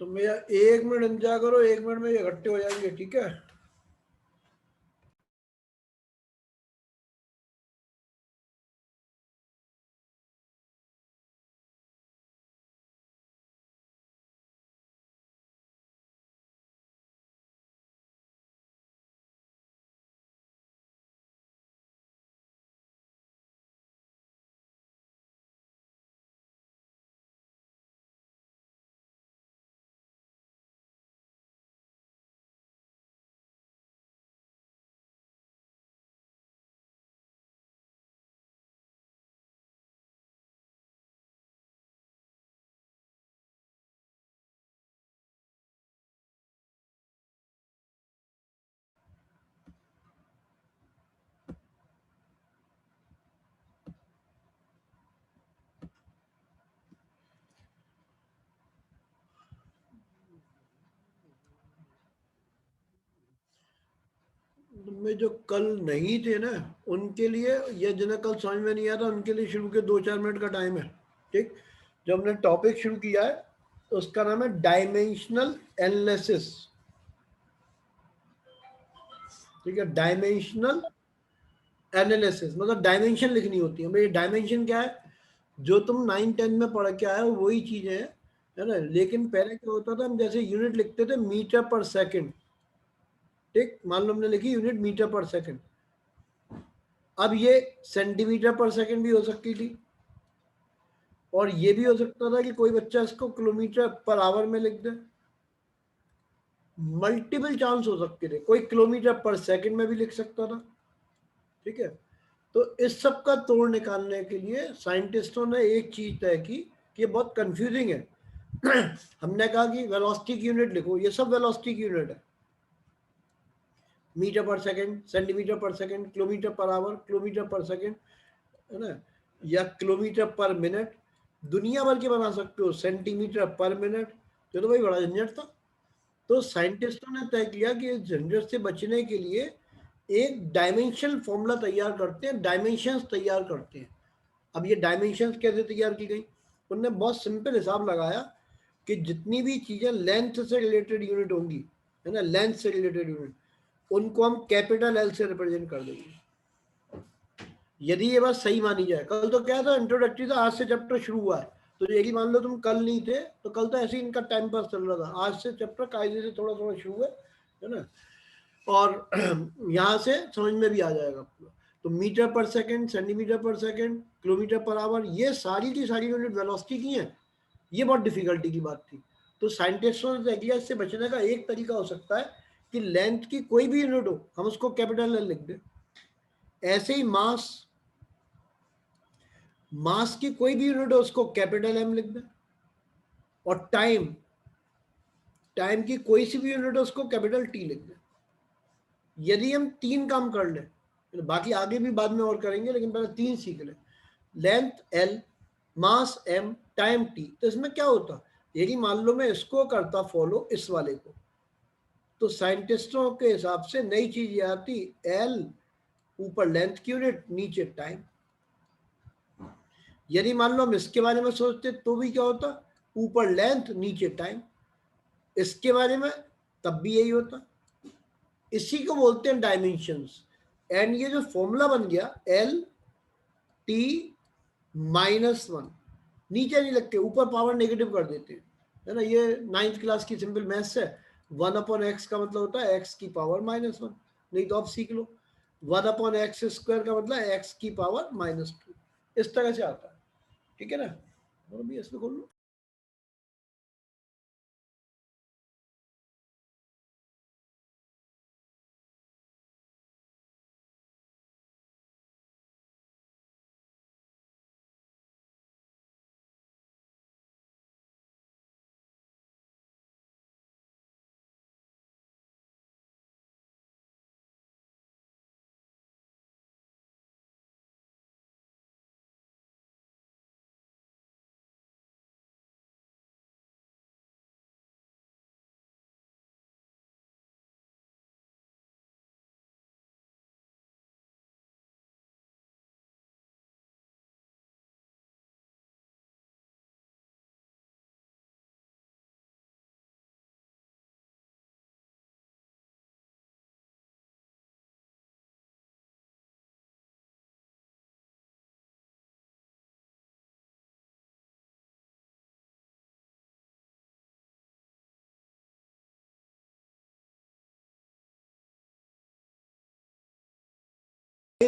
तो भैया 1 मिनट इंतजार करो, 1 मिनट में ये इकट्ठे हो जाएंगे, ठीक है। में जो कल नहीं थे ना, उनके लिए, या जिन्हें कल समझ में नहीं आता, उनके लिए शुरू के 2-4 मिनट का टाइम है, ठीक। जो हमने टॉपिक शुरू किया है उसका नाम है डायमेंशनल एनालिसिस, ठीक है। डायमेंशनल एनालिसिस मतलब डायमेंशन लिखनी होती है भाई। डायमेंशन क्या है? जो तुम 9-10 में पढ़ के आए हो वही चीजें हैं, है ना। लेकिन पहले क्या होता था, हम जैसे यूनिट लिखते थे मीटर पर सेकंड, ठीक। मान लो हमने लिखी यूनिट मीटर पर सेकंड, अब ये सेंटीमीटर पर सेकंड भी हो सकती थी, और ये भी हो सकता था कि कोई बच्चा इसको किलोमीटर पर आवर में लिख दे। मल्टीपल चांस हो सकते थे, कोई किलोमीटर पर सेकंड में भी लिख सकता था, ठीक है। तो इस सब का तोड़ निकालने के लिए साइंटिस्टों ने एक चीज तय की कि ये बहुत कंफ्यूजिंग है। हमने कहा कि वेलोसिटी की यूनिट लिखो, ये सब वेलोसिटी की यूनिट है, मीटर पर सेकंड, सेंटीमीटर पर second, kilometre per hour, kilometre पर सेकंड, है ना, या किलोमीटर पर मिनट, दुनिया भर के बना सकते हो, सेंटीमीटर पर मिनट। तो भाई बड़ा झंझट था। तो साइंटिस्टों ने तय किया कि इस झंझट से बचने के लिए एक डायमेंशन फॉर्मूला तैयार करते हैं, डायमेंशंस तैयार करते हैं। अब ये डायमेंशंस कैसे तैयार की गई? उनने बहुत सिंपल हिसाब लगाया कि जितनी भी चीजें लेंथ से रिलेटेड यूनिट होंगी, है ना, लेंथ से रिलेटेड यूनिट, उनको हम कैपिटल एल से रिप्रेजेंट कर देंगे। यदि ये बात सही मानी जाए, कल तो क्या था, इंट्रोडक्टरी था, आज से चैप्टर शुरू हुआ है, तो यदि मान लो तुम कल नहीं थे तो कल तो ऐसे ही इनका टाइम पास चल रहा था, आज से चैप्टर कायदे से थोड़ा थोड़ा शुरू है ना। और यहाँ से समझ में भी आ जाएगा पूरा। तो मीटर पर सेकंड, सेंटीमीटर पर सेकंड, किलोमीटर पर आवर, ये सारी की सारी यूनिट वेलोसिटी की हैं। ये बहुत डिफिकल्टी की बात थी। तो साइंटिस्टों ने किया, इससे बचने का एक तरीका हो सकता है कि लेंथ की कोई भी यूनिट हो हम उसको कैपिटल एल लिख दें। ऐसे ही मास, मास की कोई भी यूनिट हो उसको कैपिटल एम लिख दें। और टाइम, टाइम की कोई सी भी यूनिट हो उसको कैपिटल टी लिख दें। यदि हम 3 काम कर लें, तो बाकी आगे भी बाद में और करेंगे, लेकिन पहले 3 सीख लें, लेंथ एल, मास एम, टाइम टी, तो इसमें क्या होता, यदि मान लो मैं इसको करता फॉलो इस वाले को, तो साइंटिस्टों के हिसाब से नई चीज ये आती, एल ऊपर लेंथ की यूनिट, नीचे टाइम। यदि मान लो हम इसके बारे में सोचते तो भी क्या होता, ऊपर लेंथ नीचे टाइम। इसके बारे में तब भी यही होता। इसी को बोलते हैं डायमेंशंस। एंड ये जो फॉर्मूला बन गया एल टी -1, नीचे नहीं लगते, ऊपर पावर नेगेटिव कर देते हैं, है ना। ये 9th क्लास की सिंपल मैथ्स है। 1/x का मतलब होता है x की पावर -1, नहीं तो आप सीख लो। 1/x² का मतलब x की पावर -2, इस तरह से आता है, ठीक है ना। और भी इसमें खोल लो।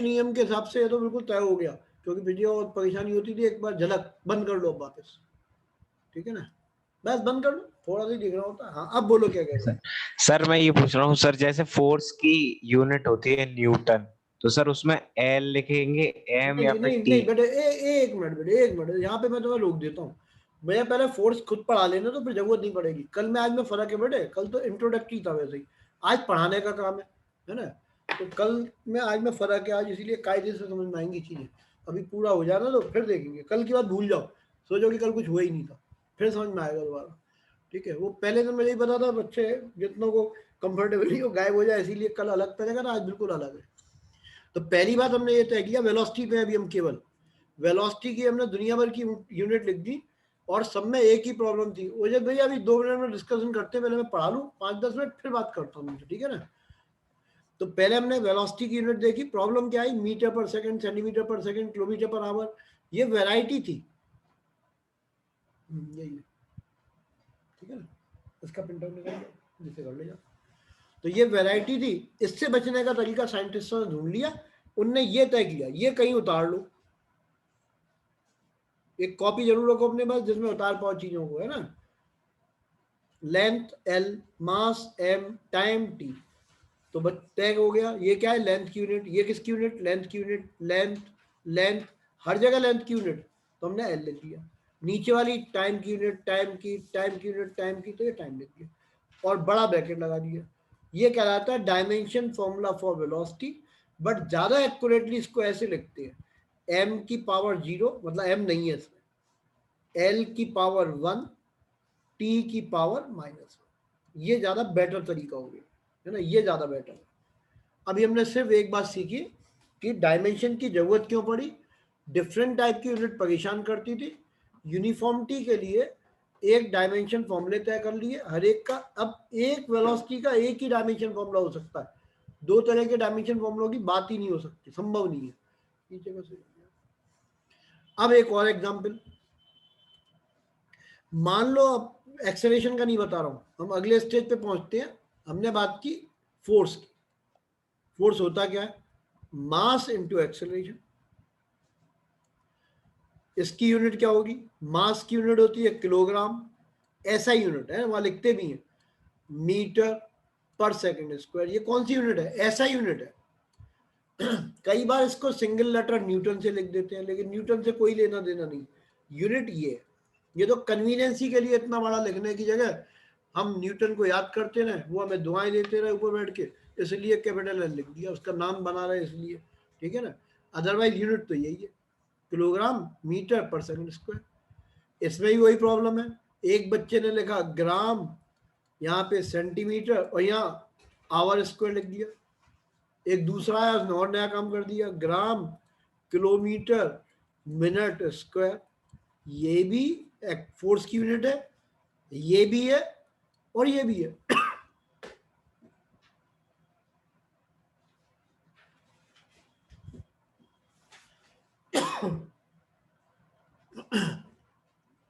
नियम के हिसाब से ये तो बिल्कुल तय हो गया, क्योंकि वीडियो और परेशानी होती थी, एक बार झलक बंद कर लो अब वापस, ठीक है ना, बस बंद कर लो, थोड़ा सा दिख रहा होता है। हाँ अब बोलो क्या कह रहे हो। सर मैं ये पूछ रहा हूँ सर, जैसे फोर्स की यूनिट होती है न्यूटन, तो सर उसमें एल लिखेंगे, एम या नहीं फिर नहीं टी? नहीं बेटे, एक मिनट बेटे, एक मिनट, यहाँ पे मैं तुम्हें रोक देता हूँ। मैं पहले फोर्स खुद पढ़ा लेना, तो फिर जरूरत नहीं पड़ेगी। कल में आज में फर्क है बेटे, कल तो इंट्रोडक्टरी था वैसे ही, आज पढ़ाने का काम है ना। तो कल में आज में फर्क है, आज इसीलिए कायदे से समझ में आएंगी चीजें। अभी पूरा हो जाना तो फिर देखेंगे, कल की बात भूल जाओ, सोचो कि कल कुछ हुआ ही नहीं था, फिर समझ में आएगा दोबारा, ठीक है। वो पहले दिन मुझे ही पता था बच्चे जितनों को कंफर्टेबली वो गायब हो जाए, इसीलिए कल अलग पड़ेगा ना, आज बिल्कुल अलग है। तो पहली बात हमने ये तय किया, वेलोसिटी पे अभी हम केवल वेलोसिटी की हमने दुनिया भर की यूनिट लिख दी, और सब में एक ही प्रॉब्लम थी। ओजय भैया अभी 2 मिनट में डिस्कशन करते हैं, पहले मैं पढ़ा लूँ 5-10 मिनट, फिर बात करता हूँ, ठीक है ना। तो पहले हमने वेलोसिटी की यूनिट देखी, प्रॉब्लम क्या आई, मीटर पर सेकंड, सेंटीमीटर पर सेकंड, किलोमीटर पर आवर, ये वैरायटी थी, यही है, ठीक है ना। इसका प्रिंट आउट निकाल लो, जिसे कर ले जाओ। तो ये वैरायटी थी, इससे बचने का तरीका साइंटिस्टों ने ढूंढ लिया, उनने ये तय किया, ये कहीं उतार लो, एक कॉपी जरूर रखो अपने पास जिसमें उतार पाओ चीजों को, है ना। लेंथ एल, मास एम, टाइम टी, तो बस तय हो गया। ये क्या है, लेंथ की यूनिट, ये किसकी यूनिट, लेंथ की यूनिट, लेंथ लेंथ, हर जगह लेंथ की यूनिट, तो हमने एल लिख दिया। नीचे वाली टाइम की यूनिट, टाइम की, टाइम की यूनिट, टाइम की, तो ये टाइम लिख दिया और बड़ा ब्रैकेट लगा दिया। ये कहलाता है dimension formula for velocity, but ज्यादा एक्यूरेटली इसको ऐसे लिखते हैं, एम की पावर 0, मतलब एम नहीं है इसमें, एल की पावर 1, टी की पावर -1, ये ज्यादा बेटर तरीका हो गया, है ना, ये ज्यादा बेटर है। अभी हमने सिर्फ एक बात सीखी कि डायमेंशन की जरूरत क्यों पड़ी, डिफरेंट टाइप की यूनिट परेशान करती थी, यूनिफॉर्मिटी के लिए एक डायमेंशन फॉर्मूले तय कर लिए हर एक का। अब एक वेलोसिटी का एक ही डायमेंशन फॉर्मूला हो सकता है, दो तरह के डायमेंशन फॉर्मूलों की बात ही नहीं हो सकती, संभव नहीं है। अब एक और एग्जांपल, मान लो, अब एक्सेलरेशन का नहीं बता रहा हूं, हम अगले स्टेज पे पहुंचते हैं। हमने बात की फोर्स की, फोर्स होता क्या है, मास इंटू एक्सेलरेशन। इसकी यूनिट क्या होगी, मास की यूनिट होती है किलोग्राम, ऐसा यूनिट है वहां लिखते भी हैं, मीटर पर सेकंड स्क्वायर। ये कौन सी यूनिट है, ऐसा यूनिट है। कई बार इसको सिंगल लेटर न्यूटन से लिख देते हैं, लेकिन न्यूटन से कोई लेना देना नहीं, यूनिट ये है। ये तो कन्वीनियंसी के लिए इतना बड़ा लिखने की जगह हम न्यूटन को याद करते रहे, वो हमें दुआएं देते रहे ऊपर बैठ के, इसलिए कैपिटल एन लिख दिया, उसका नाम बना रहे इसलिए, ठीक है ना। अदरवाइज यूनिट तो यही है, किलोग्राम मीटर पर सेकंड स्क्वायर। इसमें भी वही प्रॉब्लम है, एक बच्चे ने लिखा ग्राम, यहाँ पे सेंटीमीटर, और यहाँ आवर स्क्वायर लिख दिया। एक दूसरा है, उसने और नया काम कर दिया, ग्राम किलोमीटर मिनट स्क्वायर। ये भी एक फोर्स की यूनिट है, ये भी है और ये भी है।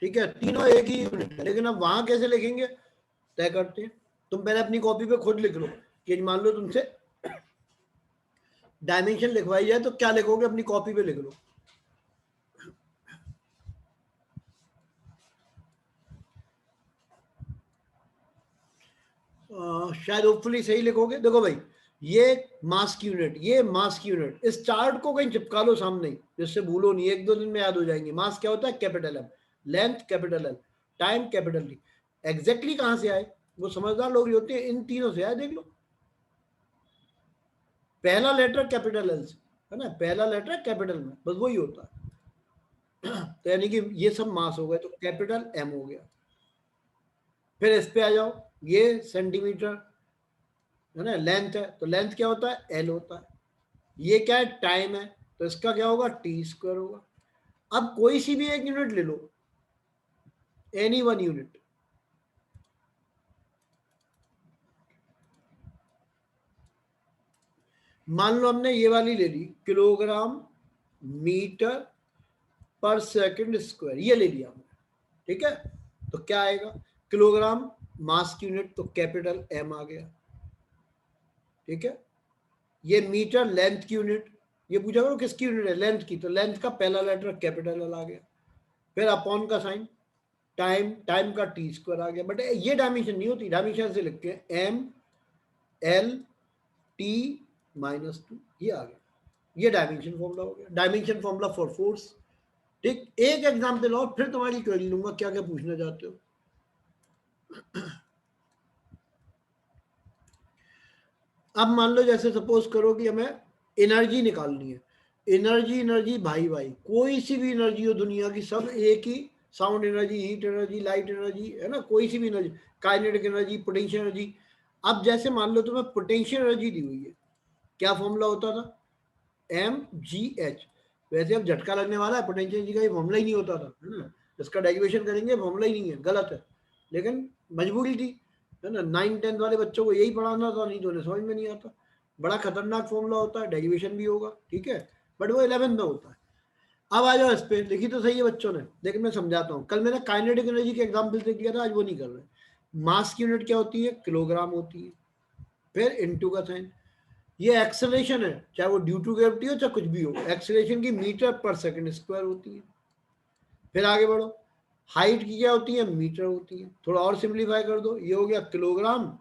ठीक है, तीनों एक ही यूनिट है, लेकिन अब वहां कैसे लिखेंगे तय करते हैं। तुम पहले अपनी कॉपी पे खुद लिख लो कि मान लो तुमसे डायमेंशन लिखवाई जाए तो क्या लिखोगे, अपनी कॉपी पे लिख लो। शायद होपफुली सही लिखोगे। देखो भाई, ये मास की यूनिट, ये मास की यूनिट, इस चार्ट को कहीं चिपका लो सामने, जिससे भूलो नहीं, 1-2 दिन में याद हो जाएंगे। मास क्या होता है, capital M, length capital L, time capital T. Exactly कहां से आए, वो समझदार लोग होते हैं, इन तीनों से आए, देख लो। पहला लेटर कैपिटल एल से, है ना, पहला लेटर कैपिटल में, बस वही होता है। तो यानी कि ये सब मास हो गए, तो कैपिटल एम हो गया। फिर इस पे आ जाओ, ये सेंटीमीटर, है ना, लेंथ है, तो लेंथ क्या होता है, एल होता है। ये क्या है, टाइम है, तो इसका क्या होगा, टी स्क्वायर होगा। अब कोई सी भी एक यूनिट ले लो, एनी वन यूनिट। मान लो हमने ये वाली ले ली, किलोग्राम मीटर पर सेकंड स्क्वायर, ये ले लिया हमने, ठीक है। तो क्या आएगा, किलोग्राम मास की यूनिट, तो कैपिटल एम आ गया, ठीक है। ये मीटर लेंथ की यूनिट, ये पूछा करो किसकी यूनिट है, लेंथ की, तो लेंथ का पहला लेटर कैपिटल एल आ गया, फिर अपॉन का साइन, टाइम, टाइम का टी स्क्वायर आ गया। बट ये डायमेंशन नहीं होती, डायमेंशन से लिख के एम एल टी -2 ये आ गया, ये डायमेंशन फॉर्मूला हो गया, डायमेंशन फॉर्मूला फॉर फोर्स। ठीक, एक एग्जाम्पल और फिर तुम्हारी क्वेरी लूंगा, क्या क्या पूछना चाहते हो। अब मान लो जैसे सपोज करो कि हमें एनर्जी निकालनी है, एनर्जी एनर्जी भाई भाई, कोई सी भी एनर्जी हो दुनिया की, सब एक ही, sound energy, heat energy, light energy, है ना, कोई सी भी energy, kinetic energy, potential energy. अब जैसे मान लो तुम्हें पोटेंशियल एनर्जी दी हुई है, क्या फॉर्मूला होता था, mgh। वैसे अब झटका लगने वाला है, पोटेंशियल एनर्जी का ये फॉर्मूला ही नहीं होता था, है ना, इसका डेरिवेशन करेंगे, फॉर्मूला ही नहीं है, गलत है, लेकिन मजबूरी थी, है ना, 9th-10th वाले बच्चों को यही पढ़ाना था, नहीं तो उन्हें समझ में नहीं आता। बड़ा खतरनाक फॉर्मूला होता है, डेरिवेशन भी होगा, ठीक है, बट वो 11th में होता है। अब आ जाओ इस पे, लिखी तो सही है बच्चों ने, लेकिन मैं समझाता हूँ। कल मैंने काइनेटिक एनर्जी के एग्जाम्पल से किया था, आज वो नहीं कर रहे। मास की यूनिट क्या होती है, किलोग्राम होती है, फिर इनटू का साइन। ये एक्सेलरेशन है, चाहे वो ड्यू टू ग्रेविटी हो चाहे कुछ भी हो, एक्सेलरेशन की मीटर पर सेकंड स्क्वायर होती है। फिर आगे बढ़ो, हाइट की क्या होती है, मीटर होती है। थोड़ा और सिंप्लीफाई कर दो, ये हो गया किलोग्राम,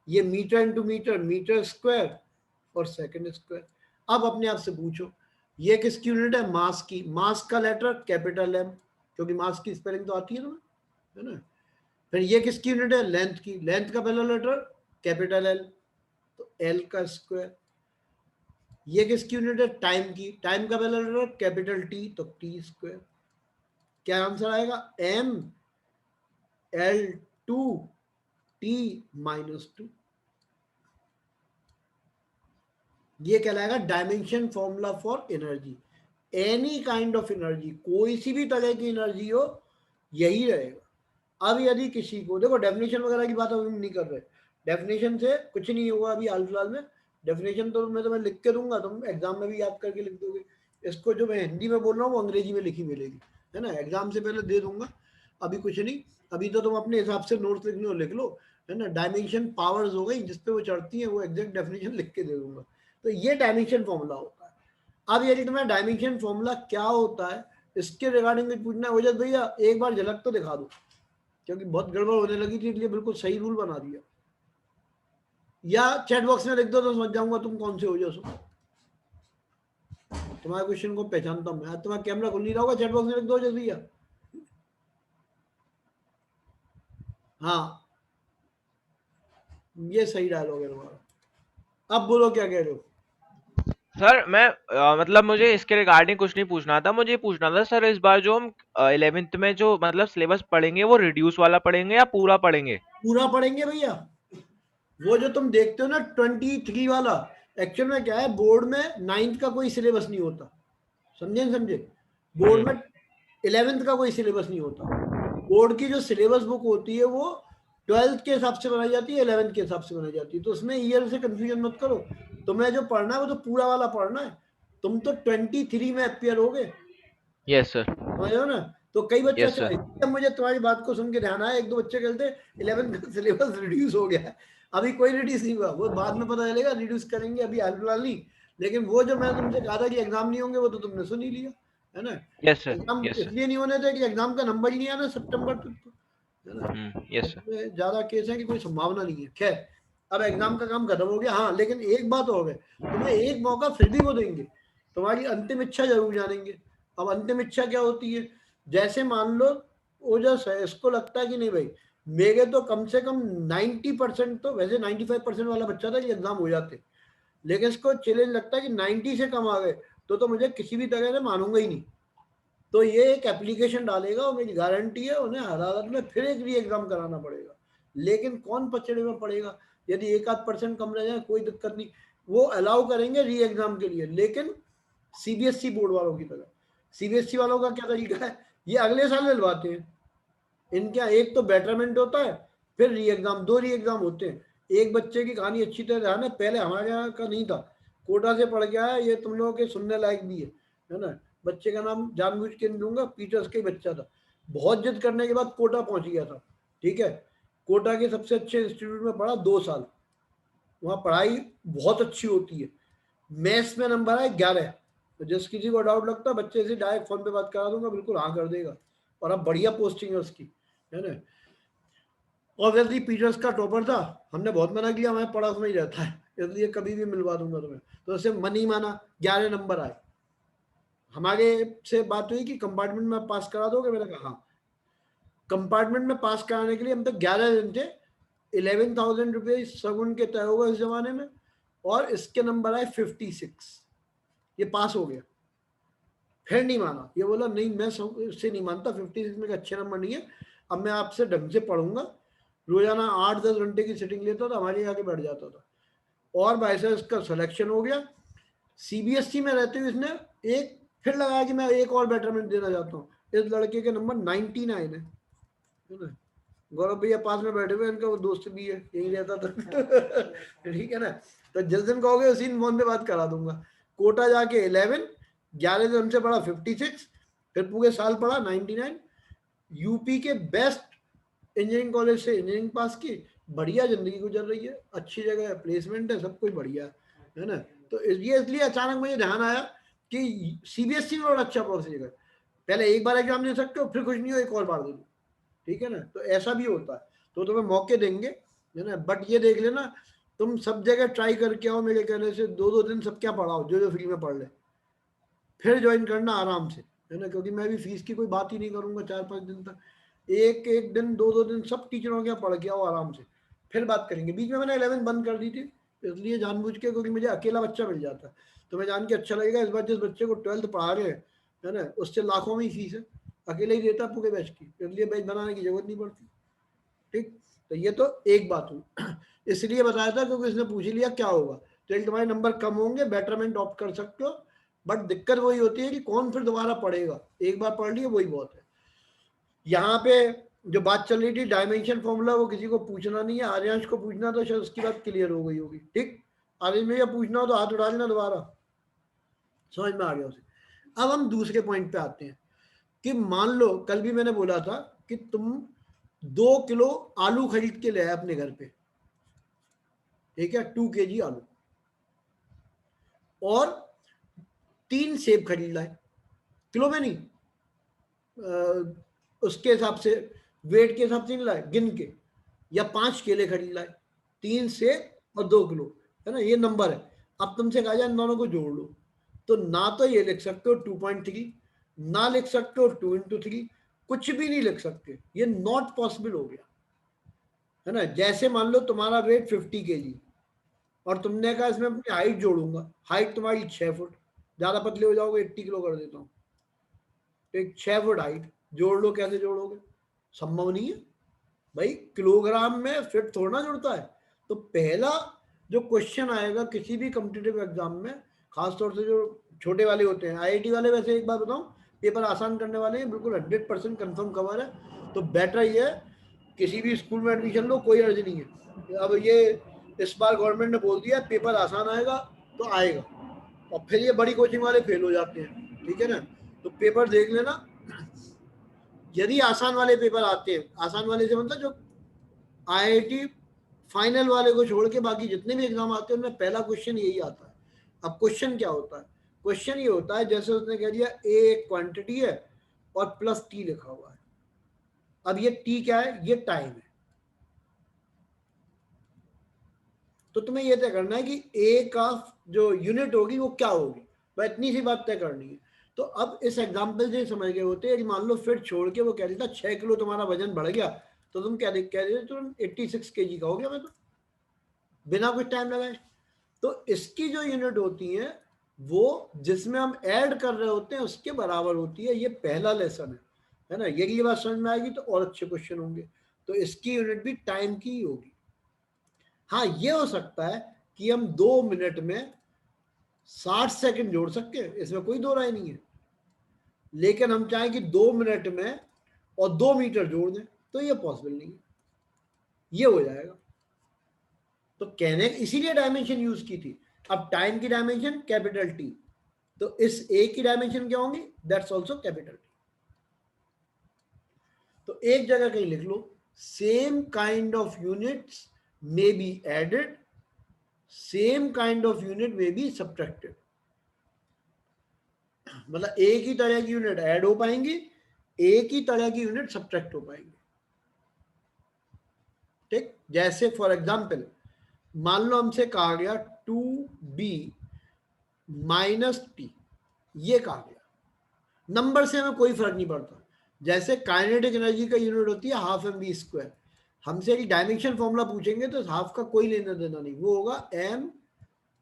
ये metre into metre, metre square और सेकंड स्क्वायर। अब अपने आप से पूछो, ये किसकी यूनिट है, मास की, मास का लेटर कैपिटल एम, क्योंकि मास की स्पेलिंग तो आती है ना, है ना। फिर ये किसकी यूनिट है, लेंथ की, लेंथ का पहला लेटर कैपिटल एल, तो एल का स्क्वायर। ये किसकी यूनिट है, टाइम की, टाइम का पहला लेटर कैपिटल टी, तो टी स्क्वायर। क्या आंसर आएगा, एम एल टू टी -2। ये कहलाएगा dimension formula for energy. Any kind of energy, कोई सी भी तरह की एनर्जी हो, यही रहेगा। अब यदि किसी को, देखो डेफिनेशन वगैरह की बात हम नहीं कर रहे, डेफिनेशन से कुछ नहीं होगा अभी हाल फिलहाल में। डेफिनेशन तो मैं तुम्हें लिख के दूंगा, तुम एग्जाम में भी याद करके लिख दोगे। इसको जो मैं हिंदी में बोल रहा हूँ वो अंग्रेजी में लिखी मिलेगी, है ना, एग्जाम से पहले दे दूंगा। अभी कुछ नहीं, अभी तो तुम अपने हिसाब से नोट्स लिखने हो लिख लो, है ना। डायमेंशन पावर्स हो गई, जिसपे वो चढ़ती है, वो एग्जैक्ट डेफिनेशन लिख के दे दूंगा। तो ये डायमेंशन फॉर्मूला होता है। अब यदि तुम्हें डायमेंशन फॉर्मूला क्या होता है इसके रिगार्डिंग में पूछना है, वजह भैया एक बार झलक तो दिखा दो, क्योंकि बहुत गड़बड़ होने लगी थी, इसलिए बिल्कुल सही रूल बना दिया। या चैट बॉक्स में लिख दो तो समझ जाऊंगा तुम कौन से हो जो। तुम्हारे क्वेश्चन को पहचानता हूं मैं, तुम्हारा कैमरा खुल नहीं रहा होगा, चैट बॉक्स में लिख दो जल्दी। या हाँ, ये सही डायलॉग है तुम्हारा। अब बोलो क्या कह रहे हो। सर मैं मतलब मुझे इसके रिगार्डिंग कुछ नहीं पूछना था, मुझे ये पूछना था सर, इस बार जो हम 11th में जो मतलब सिलेबस पढ़ेंगे वो रिड्यूस वाला पढ़ेंगे या पूरा पढ़ेंगे? पूरा पढ़ेंगे भैया। वो जो तुम देखते हो ना 23 वाला, एक्चुअल में क्या है, बोर्ड में 9th का कोई सिलेबस नहीं होता, समझे समझे। बोर्ड में 11th का कोई सिलेबस नहीं होता। बोर्ड की जो सिलेबस बुक होती है वो 12th के हिसाब से बनाई जाती है, 11th के हिसाब से बनाई जाती है। तो उसमें ईयर से कंफ्यूजन मत करो, तुम्हें जो पढ़ना है वो तो पूरा वाला पढ़ना है। तुम तो 23 में अपियर हो गए, यस सर। समझ रहे हो ना। तो कई बच्चे, यस अच्छा सर। इसलिए मुझे तुम्हारी बात को सुन के ध्यान आया, एक दो बच्चे कहते 11th का सिलेबस रिड्यूस हो गया है। अभी कोई रिड्यूस नहीं हुआ, वो बाद में पता चलेगा, रिड्यूस करेंगे, अभी हाल फिलहाल नहीं। लेकिन वो जो मैं तुमसे कहा था कि एग्जाम नहीं होंगे, वो तो तुमने सुन ही लिया, है ना। Yes sir. Exam yes sir. इसलिए नहीं होने थे कि एग्जाम का नंबर ही नहीं आना सितंबर तक, तो है ना। Yes sir. इसमें ज्यादा केस है कि कोई संभावना नहीं है। खैर, अब एग्जाम का काम खत्म हो गया। हाँ, लेकिन एक बात हो गई, तुम्हें एक मौका फिर भी वो देंगे, तुम्हारी अंतिम इच्छा जरूर जानेंगे। अब अंतिम इच्छा क्या होती है, जैसे मान लो ओजस है, इसको लगता है कि नहीं भाई, मेरे तो कम से कम 90%, तो वैसे 95% वाला बच्चा था कि एग्जाम हो जाते, लेकिन इसको चैलेंज लगता है कि 90 से कम आ गए तो मुझे किसी भी तरह से मानूंगा ही नहीं। तो ये एक एप्लीकेशन डालेगा और मेरी गारंटी है उन्हें हर हालत में फिर एक री एग्जाम कराना पड़ेगा। लेकिन कौन पचड़े में पड़ेगा, यदि 1-8% कम रह जाए कोई दिक्कत नहीं, वो अलाउ करेंगे री एग्जाम के लिए, लेकिन सीबीएसई बोर्ड वालों की तरह। सीबीएसई वालों का क्या तरीका है, ये अगले साल दिलवाते हैं। इनका एक तो बेटरमेंट होता है, फिर री एग्जाम, 2 री एग्जाम होते हैं। एक बच्चे की कहानी अच्छी तरह ध्यान है, पहले हमारे यहाँ का नहीं था, कोटा से पढ़ गया है, ये तुम लोगों के सुनने लायक भी है ना। बच्चे का नाम जानबूझ के नहीं लूंगा, पीटर्स का ही बच्चा था, बहुत जिद करने के बाद कोटा पहुंच गया था, ठीक है। कोटा के सबसे अच्छे इंस्टीट्यूट में पढ़ा 2 साल, वहाँ पढ़ाई बहुत अच्छी होती है। मैथ्स में नंबर है 11। तो जिस किसी को डाउट लगता है बच्चे से डायरेक्ट फोन पे बात करा दूंगा, बिल्कुल हाँ कर देगा, और अब बढ़िया पोस्टिंग है उसकी, है ना। ऑब्वियसली पीटर्स का टॉपर था, हमने बहुत मना किया, हमें पड़ोस में ही रहता है, इसलिए कभी भी मिलवा दूंगा तुम्हें। तो उससे मन ही माना, 11 नंबर आए। हमारे से बात हुई कि कंपार्टमेंट में पास करा दोगे, मैंने कहा हाँ। कंपार्टमेंट में पास कराने के लिए हम तो 11 दिन थे, 11,000 रुपये सगुन के तय होगा इस जमाने में, और इसके नंबर आए 56, ये पास हो गया। फिर नहीं माना, ये बोला नहीं मैं इससे नहीं मानता, 56 में अच्छे नंबर नहीं है, अब मैं आपसे ढंग से पढ़ूंगा। रोजाना 8-10 घंटे की सिटिंग लेता था, हमारे आके बैठ जाता था, और भाई साहब इसका सिलेक्शन हो गया। सीबीएसई में रहते हुए इसने एक फिर लगाया कि मैं एक और बेटरमेंट देना चाहता हूँ। इस लड़के के नंबर 99 है ना। गौरव भैया पास में बैठे हुए, इनका वो दोस्त भी है, यही रहता था ठीक है ना। तो जिस दिन कहोगे उसी दिन फोन पे बात करा दूंगा। कोटा जाके 11, 11 दिन हमसे पढ़ा 56, फिर पूरे साल पढ़ा 99। यूपी के बेस्ट इंजीनियरिंग कॉलेज से इंजीनियरिंग पास की, बढ़िया जिंदगी गुजर रही है, अच्छी जगह है, प्लेसमेंट है, सब कुछ बढ़िया है ना। तो ये इसलिए अचानक मुझे ध्यान आया कि सीबीएसई में बड़ा अच्छा प्रोसीजर है, पहले एक बार एग्जाम दे सकते हो, फिर कुछ नहीं हो एक और बार दे दो, ठीक है ना। तो ऐसा भी होता है, तो तुम्हें मौके देंगे, है ना। बट ये देख लेना, तुम सब जगह ट्राई करके आओ, मेरे कहने से 2-2 दिन सब क्या पढ़ाओ, जो जो फ्री में पढ़ ले, फिर ज्वाइन करना आराम से, है ना। क्योंकि मैं भी फीस की कोई बात ही नहीं करूंगा 4-5 दिन तक, एक एक दिन 2-2 दिन सब टीचरों के यहाँ पढ़ के आओ आराम से, फिर बात करेंगे। बीच में मैंने 11 बंद कर दी थी, इसलिए जानबूझ के, क्योंकि मुझे अकेला बच्चा मिल जाता, तो मैं जान के अच्छा लगेगा, इस बार जिस बच्चे को 12th पढ़ा रहे हैं, है ना, उससे लाखों में ही फीस है, अकेले ही देता पूरे बैच की, इसलिए बैच बनाने की जरूरत नहीं पड़ती। ठीक, तो ये तो एक बात हुई इसलिए बताया था क्योंकि इसने पूछ लिया क्या होगा, तो तुम्हारे नंबर कम होंगे, बेटरमेंट ऑप्ट कर सकते हो, बट दिक्कत वही होती है कि कौन फिर दोबारा पढ़ेगा, एक बार पढ़ लिए वही बहुत है। यहाँ पे जो बात चल रही थी डायमेंशन फॉर्मूला, वो किसी को पूछना नहीं है, आर्यांश को पूछना तो शायद उसकी बात क्लियर हो गई होगी। ठीक, आर्यन में पूछना हो तो हाथ उठा लेना दोबारा, समझ में आ गया उसे। अब हम दूसरे पॉइंट पे आते हैं कि मान लो कल भी मैंने बोला था कि तुम 2 किलो आलू खरीद के ले आए अपने घर पे, ठीक है, 2 kg आलू, और 3 सेब खरीद लाए, किलो में नहीं, उसके हिसाब से, वेट के हिसाब से नहीं लाए, गिन के, या 5 केले खरीद लाए, 3 सेब और 2 किलो, है ना, ये नंबर है। अब तुमसे कहा जाए इन दोनों को जोड़ लो, तो ना तो ये लिख सकते हो 2.3, ना लिख सकते हो 2 × 3, कुछ भी नहीं लिख सकते, ये नॉट पॉसिबल हो गया, है ना। जैसे मान लो तुम्हारा वेट 50 kg, और तुमने कहा इसमें अपनी हाइट जोड़ूंगा, हाइट तुम्हारी 6 फुट, ज्यादा पतले हो जाओगे 80 किलो कर देता हूँ, एक 6 फुट हाइट जोड़ लो, कैसे जोड़ोगे, संभव नहीं है भाई, किलोग्राम में फिट थोड़ा ना जुड़ता है। तो पहला जो क्वेश्चन आएगा किसी भी कॉम्पिटिटिव एग्जाम में, खासतौर से जो छोटे वाले होते हैं, आईआईटी वाले, वैसे एक बात बताऊं, पेपर आसान करने वाले हैं, बिल्कुल 100% कंफर्म कवर है, तो बेटर ये है किसी भी स्कूल में एडमिशन लो, कोई अर्ज नहीं है। अब ये इस बार गवर्नमेंट ने बोल दिया पेपर आसान आएगा तो आएगा, और फिर ये बड़ी कोचिंग वाले फेल हो जाते हैं, ठीक है ना। तो पेपर देख लेना, यदि आसान वाले पेपर आते हैं, आसान वाले से मतलब जो आईआईटी फाइनल वाले को छोड़ के बाकी जितने भी एग्जाम आते हैं उनमें पहला क्वेश्चन यही आता है। अब क्वेश्चन क्या होता है, क्वेश्चन ये होता है जैसे उसने कह दिया ए एक क्वांटिटी है और प्लस टी लिखा हुआ है, अब ये टी क्या है, ये टाइम है, तो तुम्हें ये तय करना है कि ए का जो यूनिट होगी वो क्या होगी, वह इतनी सी बात तय करनी है। तो अब इस एग्जाम्पल से समझ गए होते हैं, मान लो फिर छोड़ के वो कह देता 6 किलो तुम्हारा वजन बढ़ गया, तो तुम कह देते तुम 86 kg का हो गया, मैं तो बिना कुछ टाइम लगाए। तो इसकी जो यूनिट होती है वो जिसमें हम ऐड कर रहे होते हैं उसके बराबर होती है, ये पहला लेसन है ना। ये बात समझ में आएगी तो और अच्छे क्वेश्चन होंगे। तो इसकी यूनिट भी टाइम की ही होगी। हाँ, ये हो सकता है कि हम 2 मिनट में 60 सेकंड जोड़ सकते हैं, इसमें कोई दो राय नहीं है, लेकिन हम चाहें कि 2 मिनट में और 2 मीटर जोड़ दें तो ये पॉसिबल नहीं है, ये हो जाएगा। तो कहने इसीलिए डायमेंशन यूज की थी। अब टाइम की डायमेंशन कैपिटल टी, तो इस ए की डायमेंशन क्या होंगी, दैट्स आल्सो कैपिटल टी। तो एक जगह कहीं लिख लो, same kind of units may be added, same kind of unit may be subtracted, मतलब एक ही तरह की यूनिट ऐड हो पाएंगी, एक ही तरह की यूनिट सब्ट्रैक्ट हो पाएंगी। ठीक, जैसे फॉर एग्जाम्पल मान लो हमसे कहा गया 2b माइनस टी, ये कहा गया, नंबर से हमें कोई फर्क नहीं पड़ता। जैसे काइनेटिक एनर्जी का यूनिट होती है हाफ एम वी स्क्वायर, हमसे एक डायमेंशन फॉर्मूला पूछेंगे तो हाफ का कोई लेना देना नहीं, वो होगा M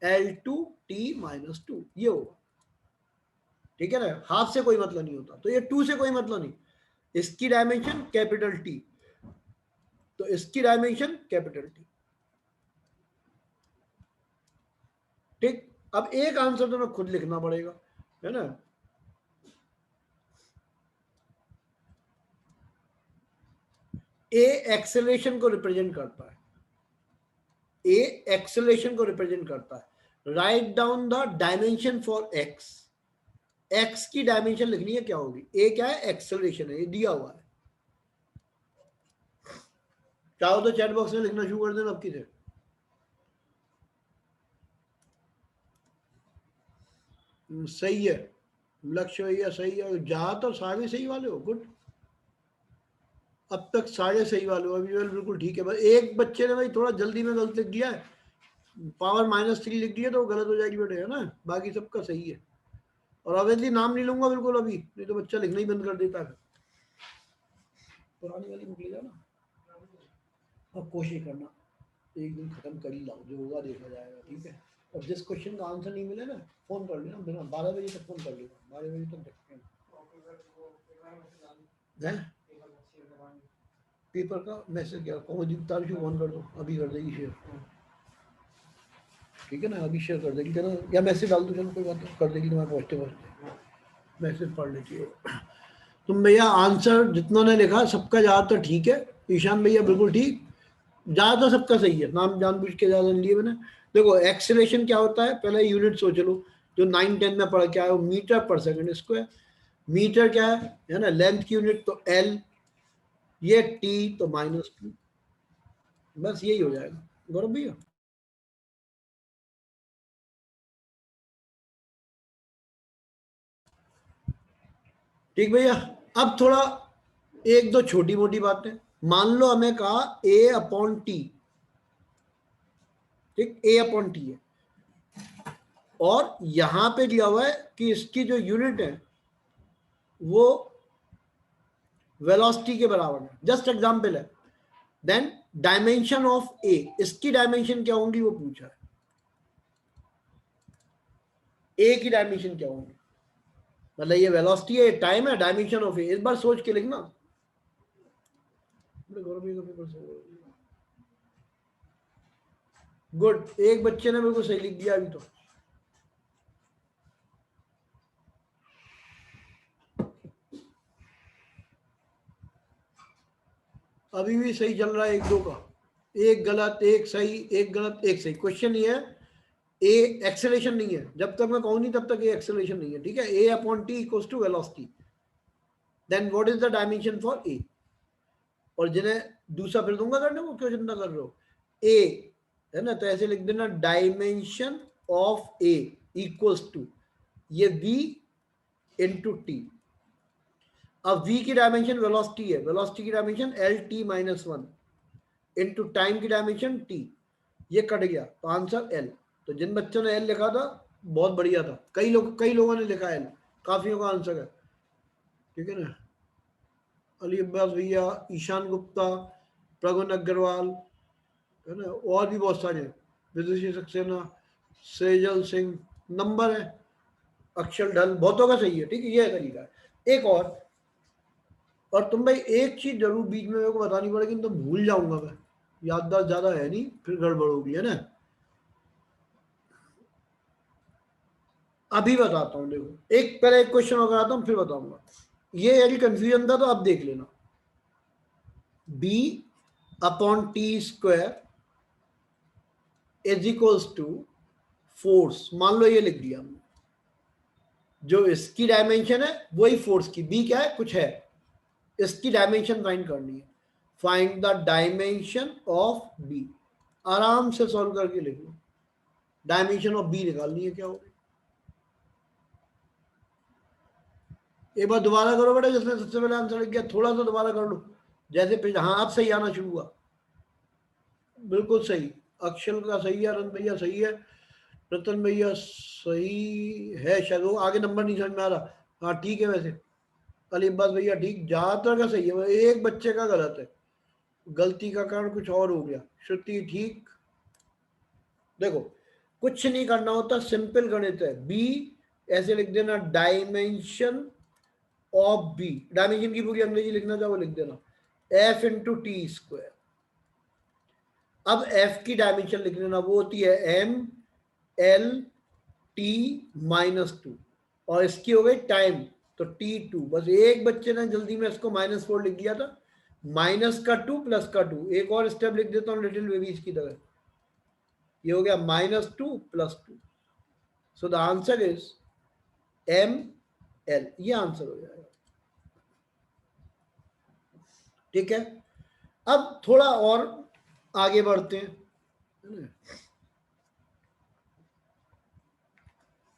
L two T minus two, ये होगा। ठीक है ना, हाफ से कोई मतलब नहीं होता, तो ये 2 से कोई मतलब नहीं। इसकी डायमेंशन कैपिटल टी, तो इसकी डायमेंशन कैपिटल टी। ठीक, अब एक आंसर तो मैं खुद लिखना पड़ेगा, है ना। ए एक्सेलरेशन को रिप्रेजेंट करता है, ए एक्सेलरेशन को रिप्रेजेंट करता है। Write down the dimension for x, x की डायमेंशन लिखनी है, क्या होगी, ए क्या है, एक्सेलरेशन है, ये दिया हुआ है। चाहो तो चैट बॉक्स में लिखना शुरू कर देना अब किसे। सही है लक्ष्य भैया, सही है, ज्यादातर सारे सही वाले हो, गुड। अब तक सारे सही वाले हो, अभी बिल्कुल ठीक है। बस एक बच्चे ने भाई थोड़ा जल्दी में गलत लिख दिया है, पावर -3 लिख दिया तो वो गलत हो जाएगी बेटे, है ना, बाकी सबका सही है। और ऑब्वियसली नाम नहीं लूंगा बिल्कुल अभी, नहीं तो बच्चा लिखना ही बंद कर देता है। पुरानी वाली बुक ले जाना, अब कोशिश करना एक दिन खत्म कर ही लाओ, जो होगा देखा जाएगा, ठीक है। और जिस क्वेश्चन का आंसर नहीं मिले ना, फोन कर लेना, बिना 12 बजे तक फोन कर लेना, 12 बजे तक देखते हैं पेपर का मैसेज क्या तारीख ऑन कर दो, अभी कर देगी शेयर, ठीक है ना, अभी शेयर कर देगी, चलो, या मैसेज डाल दो, चलो कोई बात नहीं, कर देगी तुम्हारे पहुँचते पहुँचते, मैसेज पढ़ लेती है। तुम भैया आंसर जितना ने लिखा सबका ज़्यादातर ठीक है, ईशान भैया बिल्कुल ठीक, ज़्यादातर सबका सही है, नाम जानबूझ के ज़्यादा लिए मैंने। देखो एक्सेलरेशन क्या होता है, पहले यूनिट सोच लो, जो 9-10 में पढ़ के आए हो, मीटर पर सेकंड स्क्वायर। मीटर क्या है ना, लेंथ की यूनिट तो एल, ये टी तो -2, बस यही हो जाएगा गौरव भैया। ठीक भैया, अब थोड़ा एक दो छोटी मोटी बातें, मान लो हमें कहा ए अपॉन टी, ठीक, ए अपॉन टी है, और यहां पे दिया हुआ है कि इसकी जो यूनिट है वो वेलोसिटी के बराबर है, जस्ट एग्जांपल है। देन डायमेंशन ऑफ ए, इसकी डायमेंशन क्या होंगी वो पूछा है, ए की डायमेंशन क्या होंगी, मतलब ये वेलोसिटी है, टाइम है, डायमेंशन ऑफ ए, इस बार सोच के लिखना। गुड, एक बच्चे ने बिल्कुल सही लिख दिया अभी तो। अभी भी सही चल रहा है, एक दो का, एक गलत एक सही, एक गलत एक सही। क्वेश्चन ये है, ए एक्सेलरेशन नहीं है, जब तक मैं कहूं नहीं तब तक ए एक्सेलरेशन नहीं है, ठीक है। A upon T equals to velocity, then what is the dimension for A. और जिन्हें दूसरा फिर दूंगा करने को, क्यों चिंता कर रहे हो, ए है ना, तो ऐसे लिख देना dimension of a equals to ये v इंटू टी। अब v की डायमेंशन वेलोसिटी है, वेलोसिटी की dimension L T -1 into time की डायमेंशन t, ये कट गया तो आंसर एल। तो जिन बच्चों ने एल लिखा था बहुत बढ़िया था, कई लोगों ने लिखा एल, काफियों का आंसर है, ठीक है ना। अली अब्बास भैया, ईशान गुप्ता, प्रगुन अग्रवाल, है ना, और भी बहुत सारे, विदुषी सक्सेना, सेजल सिंह, नंबर है, अक्षर ढल, बहुतों का सही है, ठीक है, ये तरीका है। एक और तुम भाई एक चीज जरूर बीच में मेरे को बतानी पड़ेगी, तो भूल जाऊंगा मैं, याददाश्त ज्यादा है नहीं, फिर गड़बड़ होगी, है ना। अभी बताता हूँ, देखो एक पहले एक क्वेश्चन और कराता हूँ फिर बताऊंगा, ये यदि कंफ्यूजन था तो अब देख लेना। b upon t square is equals to force, मान लो ये लिख दिया हमने, जो इसकी डायमेंशन है वही फोर्स की, b क्या है, कुछ है, इसकी डायमेंशन फाइंड करनी है, find the dimension of b, आराम से सॉल्व करके लिख लो। डायमेंशन ऑफ बी निकालनी है, क्या होगा। एक बार दोबारा करो बेटा, जिसने सबसे पहले आंसर लिख गया थोड़ा सा दोबारा कर लो, जैसे पेज। हाँ अब सही आना शुरू हुआ, बिल्कुल सही। अक्षल का सही है, रतन भैया सही है, रतन भैया सही है शायद, वो आगे नंबर नहीं समझ में आ रहा। हाँ ठीक है, वैसे अलीबाज भैया ठीक, ज्यादातर का सही है, एक बच्चे का गलत है, गलती का कारण कुछ और हो गया। श्रुति ठीक। देखो कुछ नहीं करना होता, सिंपल गणित है। बी ऐसे लिख देना, डायमेंशन ऑफ बी, डायमेंशन की पूरी अंग्रेजी लिखना चाहो लिख देना, एफ इंटू टी स्क्वायर। अब एफ की डायमेंशन लिख लेना, वो होती है एम एल टी -2, और इसकी हो गई टाइम तो T2। बस एक बच्चे ने जल्दी में इसको -4 लिख दिया था, -2 +2। एक और स्टेप लिख देता हूँ लिटिल बेबीज की तरह, ये हो गया -2 +2। So the answer is ML, ये आंसर हो जाएगा। ठीक है, अब थोड़ा और आगे बढ़ते हैं।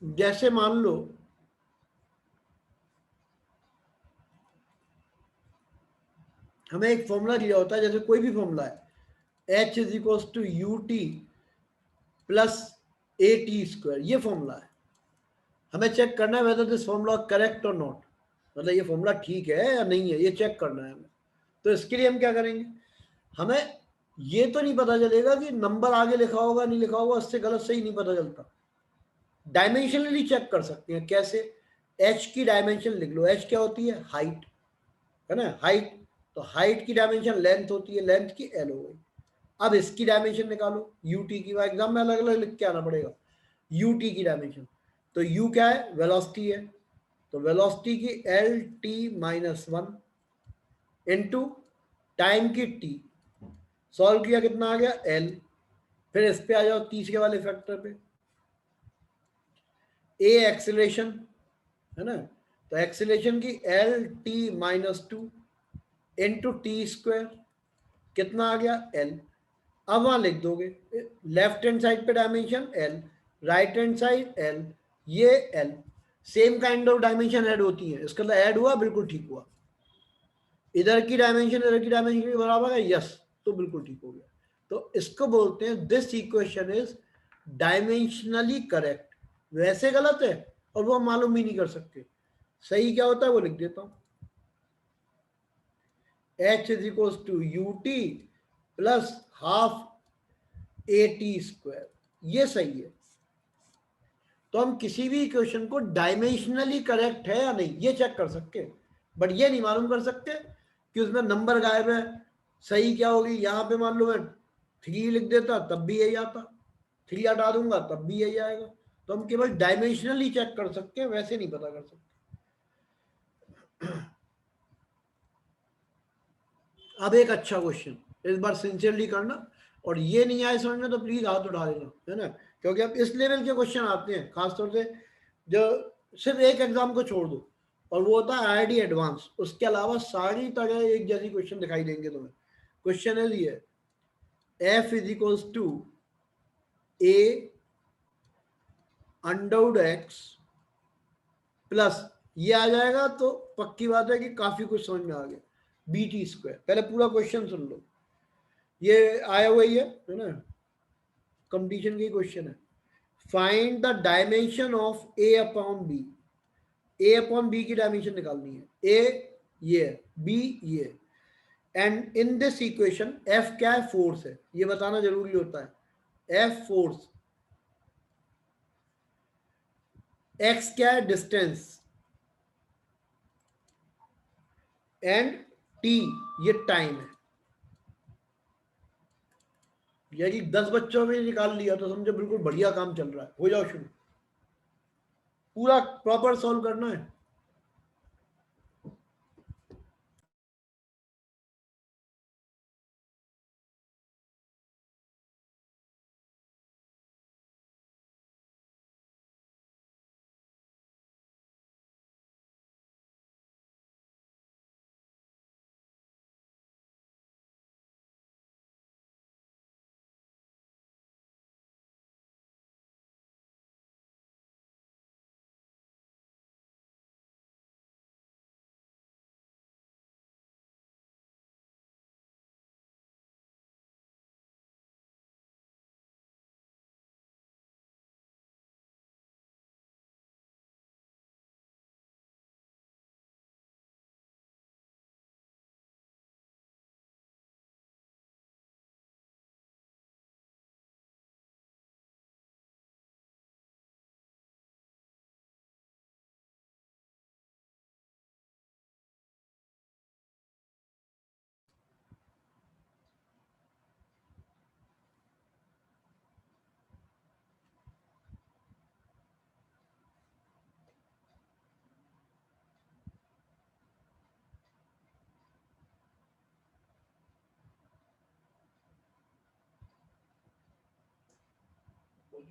जैसे मान लो हमें एक फॉर्मूला दिया होता है, जैसे कोई भी फॉर्मूला है, H is equal to UT plus AT², ये फॉर्मूला है। हमें चेक करना है वेदर दिस फॉर्मूला करेक्ट और नॉट, मतलब ये फॉर्मूला ठीक है या नहीं है, ये चेक करना है हमें। तो इसके लिए हम क्या करेंगे, हमें ये तो नहीं पता चलेगा कि नंबर आगे लिखा होगा नहीं लिखा होगा, इससे गलत सही नहीं पता चलता। डायमेंशनली चेक कर सकते हैं, कैसे। H की डायमेंशन लिख लो, H क्या होती है, हाइट, है ना, हाइट। तो हाइट की डायमेंशन लेंथ होती है, लेंथ की L हो गई। अब इसकी डायमेंशन निकालो, UT की, एग्जाम में अलग अलग लिख के आना पड़ेगा। UT की डायमेंशन, तो U क्या है, वेलोसिटी है, तो वेलोसिटी की LT-1 इंटू टाइम की T। सॉल्व किया, कितना आ गया, L। फिर इस पे आ जाओ तीसरे वाले फैक्टर पे, A एक्सेलरेशन है ना, तो एक्सेलरेशन की LT-2 इंटू T², कितना आ गया, L। अब वहां लिख दोगे, लेफ्ट हैंड साइड पे dimension L, right hand side L, ये L। Same kind of dimension add होती है, इसका ऐड हुआ, बिल्कुल ठीक हुआ। इधर की डायमेंशन इधर की डायमेंशन के बराबर है, यस, तो बिल्कुल ठीक हो गया। तो इसको बोलते हैं this equation is dimensionally correct. वैसे गलत है और वो हम मालूम भी नहीं कर सकते, सही क्या होता है वो लिख देता हूं, H is equal to UT plus half AT², ये सही है। तो हम किसी भी इक्वेशन को डायमेंशनली करेक्ट है या नहीं ये चेक कर सकते हैं, बट ये नहीं मालूम कर सकते कि उसमें नंबर गायब है। सही क्या होगी, यहां पे मान लो मैं 3 लिख देता तब भी यही आता, 3 हटा दूंगा तब भी यही आएगा। तो हम केवल डायमेंशनली चेक कर सकते हैं, वैसे नहीं पता कर सकते। अब एक अच्छा क्वेश्चन, इस बार सिंसियरली करना, और ये नहीं आए समझ में तो प्लीज हाथ उठा देना, है ना, क्योंकि अब इस लेवल के क्वेश्चन आते हैं खासतौर से जो सिर्फ एक एग्जाम को छोड़ दो, और वो होता है IIT एडवांस, उसके अलावा सारी तरह एक जैसी क्वेश्चन दिखाई देंगे तुम्हें। क्वेश्चन है ये, F is equals to A √x plus, ये आ जाएगा तो पक्की बात है कि काफी कुछ समझ में आ गया, BT²। पहले पूरा क्वेश्चन सुन लो, ये आया हुआ ही है ना, कंपटीशन की क्वेश्चन है। Find the dimension of A upon B, A upon B की डायमेंशन निकालनी है। A ये, B ये, and in this equation F क्या है, फोर्स है, ये बताना जरूरी होता है। F फोर्स, X क्या है, डिस्टेंस, एंड T ये टाइम है। यदि 10 बच्चों में निकाल लिया तो समझो बिल्कुल बढ़िया काम चल रहा है, हो जाओ शुरू, पूरा प्रॉपर सॉल्व करना है।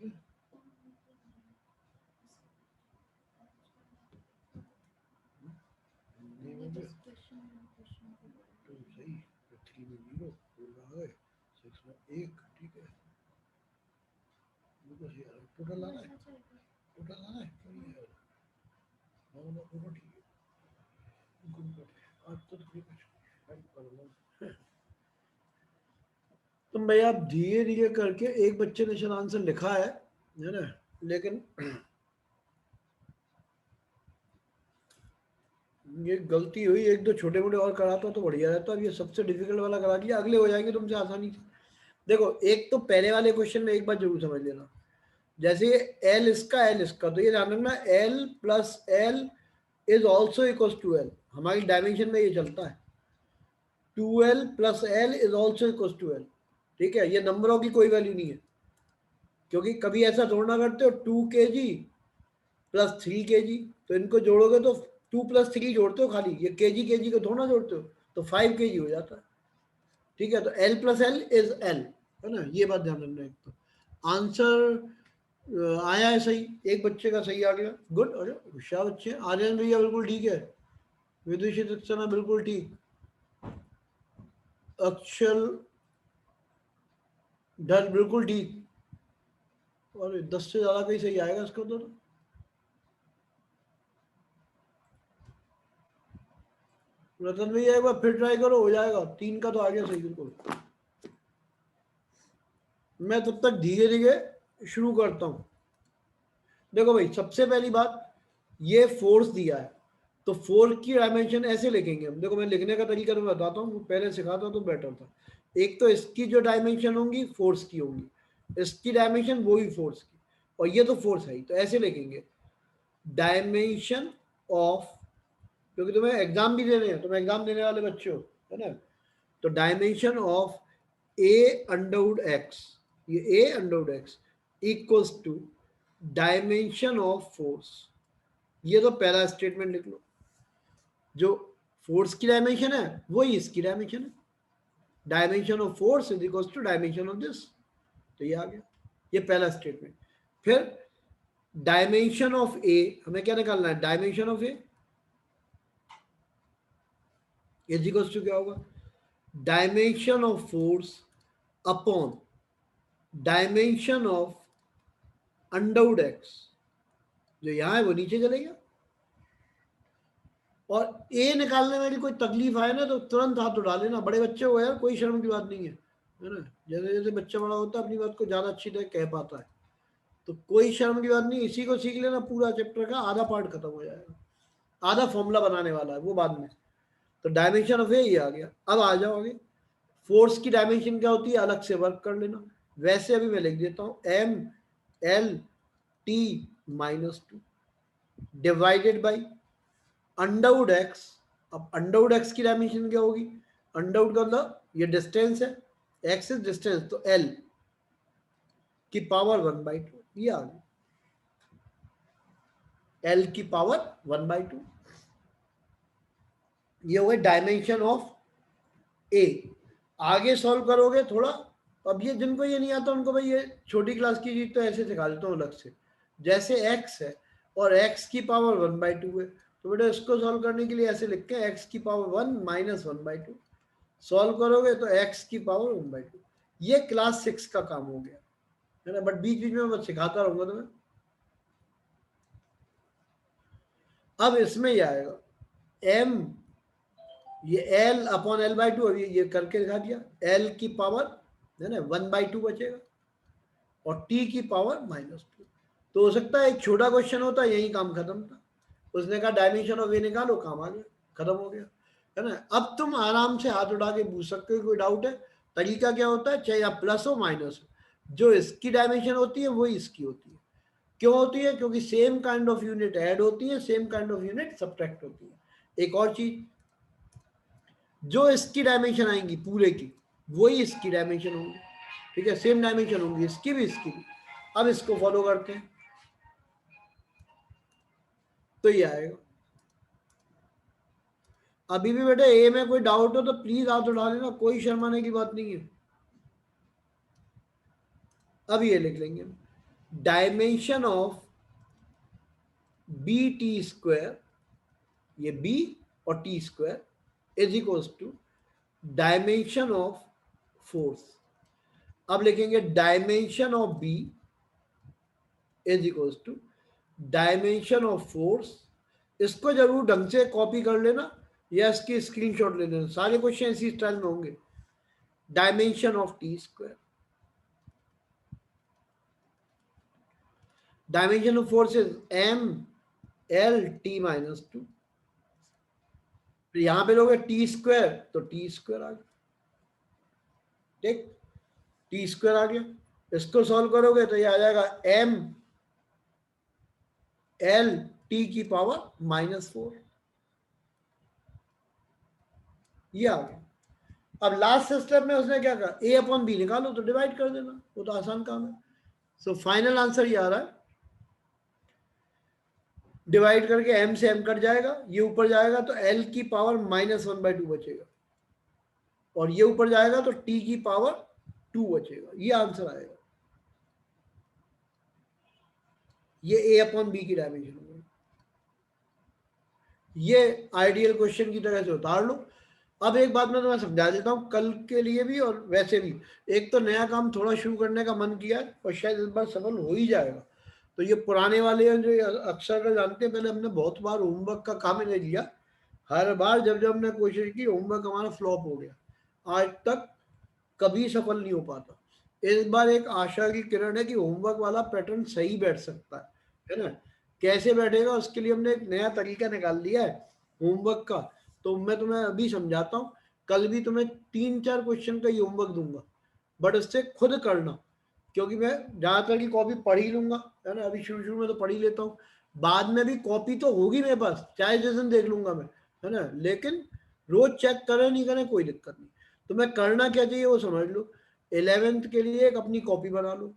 सही, 3 में 0, 4 में है, 6 में 1, ठीक है। बिल्कुल सही आ रहा है। टोटल लाना है, टोटल लाना है, क्यों नहीं आया? दोनों ठीक है। गुड। आज तो थोड़ी कुछ हेल्प कर लो। तो भाई आप धीरे धीरे करके, एक बच्चे ने शायद आंसर लिखा है ना, लेकिन ये गलती हुई, एक दो छोटे मोटे और कराता तो बढ़िया रहता। अब ये सबसे डिफिकल्ट वाला करा दिया, अगले हो जाएंगे तुमसे आसानी से। देखो एक तो पहले वाले क्वेश्चन में एक बात जरूर समझ लेना, जैसे एल इसका एल इसका, तो ये ध्यान रखना L plus L is also equal to L, हमारी डायमेंशन में ये चलता है 2l plus L is also equal to L, ठीक है। ये नंबरों की कोई वैल्यू नहीं है, क्योंकि कभी ऐसा थोड़ा करते हो 2 kg प्लस 3 kg, तो इनको जोड़ोगे तो 2 प्लस 3 जोड़ते हो खाली, ये kg को थोड़ा जोड़ते हो, तो 5 kg हो जाता है, ठीक है। तो L plus L is L, है ना, ये बात ध्यान रखना। एक तो आंसर आया है सही, एक बच्चे का सही आ गया, गुड। अरे होशियार बच्चे, आर्यन भैया बिल्कुल ठीक है, विदुषी सक्सेना बिल्कुल ठीक, अक्षल डर बिल्कुल ठीक, और 10 से ज्यादा कहीं सही आएगा इसको तो। रतन भैया एक बार फिर ट्राई करो, हो जाएगा, 3 का तो आ गया सही बिल्कुल। मैं तब तक धीरे धीरे शुरू करता हूं। देखो भाई, सबसे पहली बात, ये फोर्स दिया है, तो फोर्स की डायमेंशन ऐसे लिखेंगे हम। देखो मैं लिखने का तरीका तो बताता हूँ, पहले सिखाता तो बेटर था। एक तो इसकी जो डायमेंशन होंगी फोर्स की होंगी, इसकी डायमेंशन वो ही फोर्स की, और ये तो फोर्स है ही, तो ऐसे लिखेंगे डायमेंशन ऑफ, क्योंकि तुम्हें एग्जाम भी देने हैं, तुम एग्जाम देने वाले बच्चे हो, है ना। तो dimension of A under root X, ये A under root X equals to dimension of force. ये तो पहला स्टेटमेंट लिख लो, जो फोर्स की डायमेंशन है वही इसकी डायमेंशन है, dimension of force is equals to dimension of this, तो ये आ गया, ये पहला स्टेटमेंट। फिर डायमेंशन ऑफ ए, हमें क्या निकालना है, dimension of a is equals to क्या होगा, dimension of force upon dimension of under root x, जो यहां है वो नीचे चलेगा। और ए निकालने में भी कोई तकलीफ आए ना तो तुरंत हाथ उठा लेना, बड़े बच्चे हो यार, कोई शर्म की बात नहीं है ना। जैसे जैसे बच्चा बड़ा होता है अपनी बात को ज्यादा अच्छी तरह कह पाता है, तो कोई शर्म की बात नहीं, इसी को सीख लेना, पूरा चैप्टर का आधा पार्ट खत्म हो जाएगा, आधा फॉर्मूला बनाने वाला है वो बाद में। तो डायमेंशन ऑफ ए ये आ गया। अब आ जाओ आगे, फोर्स की डायमेंशन क्या होती है अलग से वर्क कर लेना। वैसे अभी मैं लिख देता हूं M L T minus 2 divided by under root x. अब अंडरवुड एक्स की डायमेंशन क्या होगी, अंडरवुड का मतलब ये डिस्टेंस है, एक्स इज डिस्टेंस, तो एल की पावर 1/2, ये आ गया एल की पावर 1/2, ये हो गया डायमेंशन ऑफ ए। आगे सॉल्व करोगे थोड़ा, अब ये जिनको ये नहीं आता उनको भाई ये छोटी क्लास की चीज तो ऐसे सिखा देता हूँ अलग से। जैसे x है और x की पावर 1/2 है, तो बेटा इसको सॉल्व करने के लिए ऐसे लिख के x की पावर 1 माइनस 1/2 सॉल्व करोगे तो x की पावर 1/2। ये क्लास 6 का काम हो गया, है ना, बट बीच बीच में मैं सिखाता रहूंगा तुम्हें। अब इसमें ये आएगा m, ये l अपॉन l/2, अभी ये करके दिखा दिया, l की पावर है ना 1/2 बचेगा और t की पावर -2। तो हो सकता है एक छोटा क्वेश्चन होता, यही काम खत्म था, उसने कहा डायमेंशन ऑफ ए निकालो, काम आ गया, खत्म हो गया, है ना। अब तुम आराम से हाथ उठा के पूछ सकते हो, कोई डाउट है। तरीका क्या होता है, चाहे आप प्लस हो माइनस हो, जो इसकी डायमेंशन होती है वही इसकी होती है। क्यों होती है, क्योंकि same kind of unit add होती है, same kind of unit subtract होती है। एक और चीज, जो इसकी डायमेंशन आएंगी पूरे की वही इसकी डायमेंशन होंगी, ठीक है, सेम डायमेंशन होंगी इसकी भी इसकी भी। अब इसको फॉलो करते हैं तो ये आएगा। अभी भी बेटा ए में कोई डाउट हो तो प्लीज हाथ उठा लेना, कोई शर्माने की बात नहीं है। अब ये लिख लेंगे dimension of b t square, ये बी और t square is equals to dimension of force. अब लिखेंगे dimension of b is equals to dimension of force. इसको जरूर ढंग से कॉपी कर लेना या इसकी स्क्रीनशॉट ले लेना, सारे क्वेश्चन इसी स्टाइल में होंगे। Dimension of t square, dimension of force is M L T minus 2। यहां पे लोगे टी स्क्वायर तो टी स्क्वायर आ गया, ठीक, टी स्क्वायर आ गया। इसको सॉल्व करोगे तो ये आ जाएगा एम एल टी की पावर -4, ये आ गया। अब लास्ट स्टेप में उसने क्या कहा, ए अपॉन बी निकालो तो डिवाइड कर देना, वो तो आसान काम है। सो फाइनल आंसर ये आ रहा है, डिवाइड करके m से m कट जाएगा, ये ऊपर जाएगा तो l की पावर -1/2 बचेगा, और ये ऊपर जाएगा तो t की पावर 2 बचेगा, ये आंसर आएगा। ये a अपॉन बी की डायमेंशन हो गई। ये आइडियल क्वेश्चन की तरह से उतार लो। अब एक बात मैं तुम्हें समझा देता हूँ, कल के लिए भी और वैसे भी। एक तो नया काम थोड़ा शुरू करने का मन किया है और शायद इस बार सफल हो ही जाएगा। तो ये पुराने वाले हैं जो अक्सर का जानते हैं, पहले हमने बहुत बार होमवर्क का काम नहीं लिया, हर बार जब जब हमने कोशिश की होमवर्क हमारा फ्लॉप हो गया, आज तक कभी सफल नहीं हो पाता। इस बार एक आशा की किरण है कि होमवर्क वाला पैटर्न सही बैठ सकता है ना। कैसे बैठेगा उसके लिए हमने एक नया तरीका निकाल दिया है होमवर्क का, तो मैं तुम्हें अभी समझाता हूँ। कल भी तुम्हें 3-4 क्वेश्चन का ही होमवर्क दूंगा, बट उससे खुद करना, क्योंकि मैं ज्यादातर की कॉपी पढ़ ही लूंगा, है ना। अभी शुरू में तो पढ़ ही लेता हूँ, बाद में भी कॉपी तो होगी मेरे पास, चाहे जैसे देख लूंगा मैं, है ना। लेकिन रोज चेक करें नहीं करें कोई दिक्कत नहीं। तो मैं करना क्या चाहिए वो समझ लो। 11th के लिए एक अपनी कॉपी बना लो,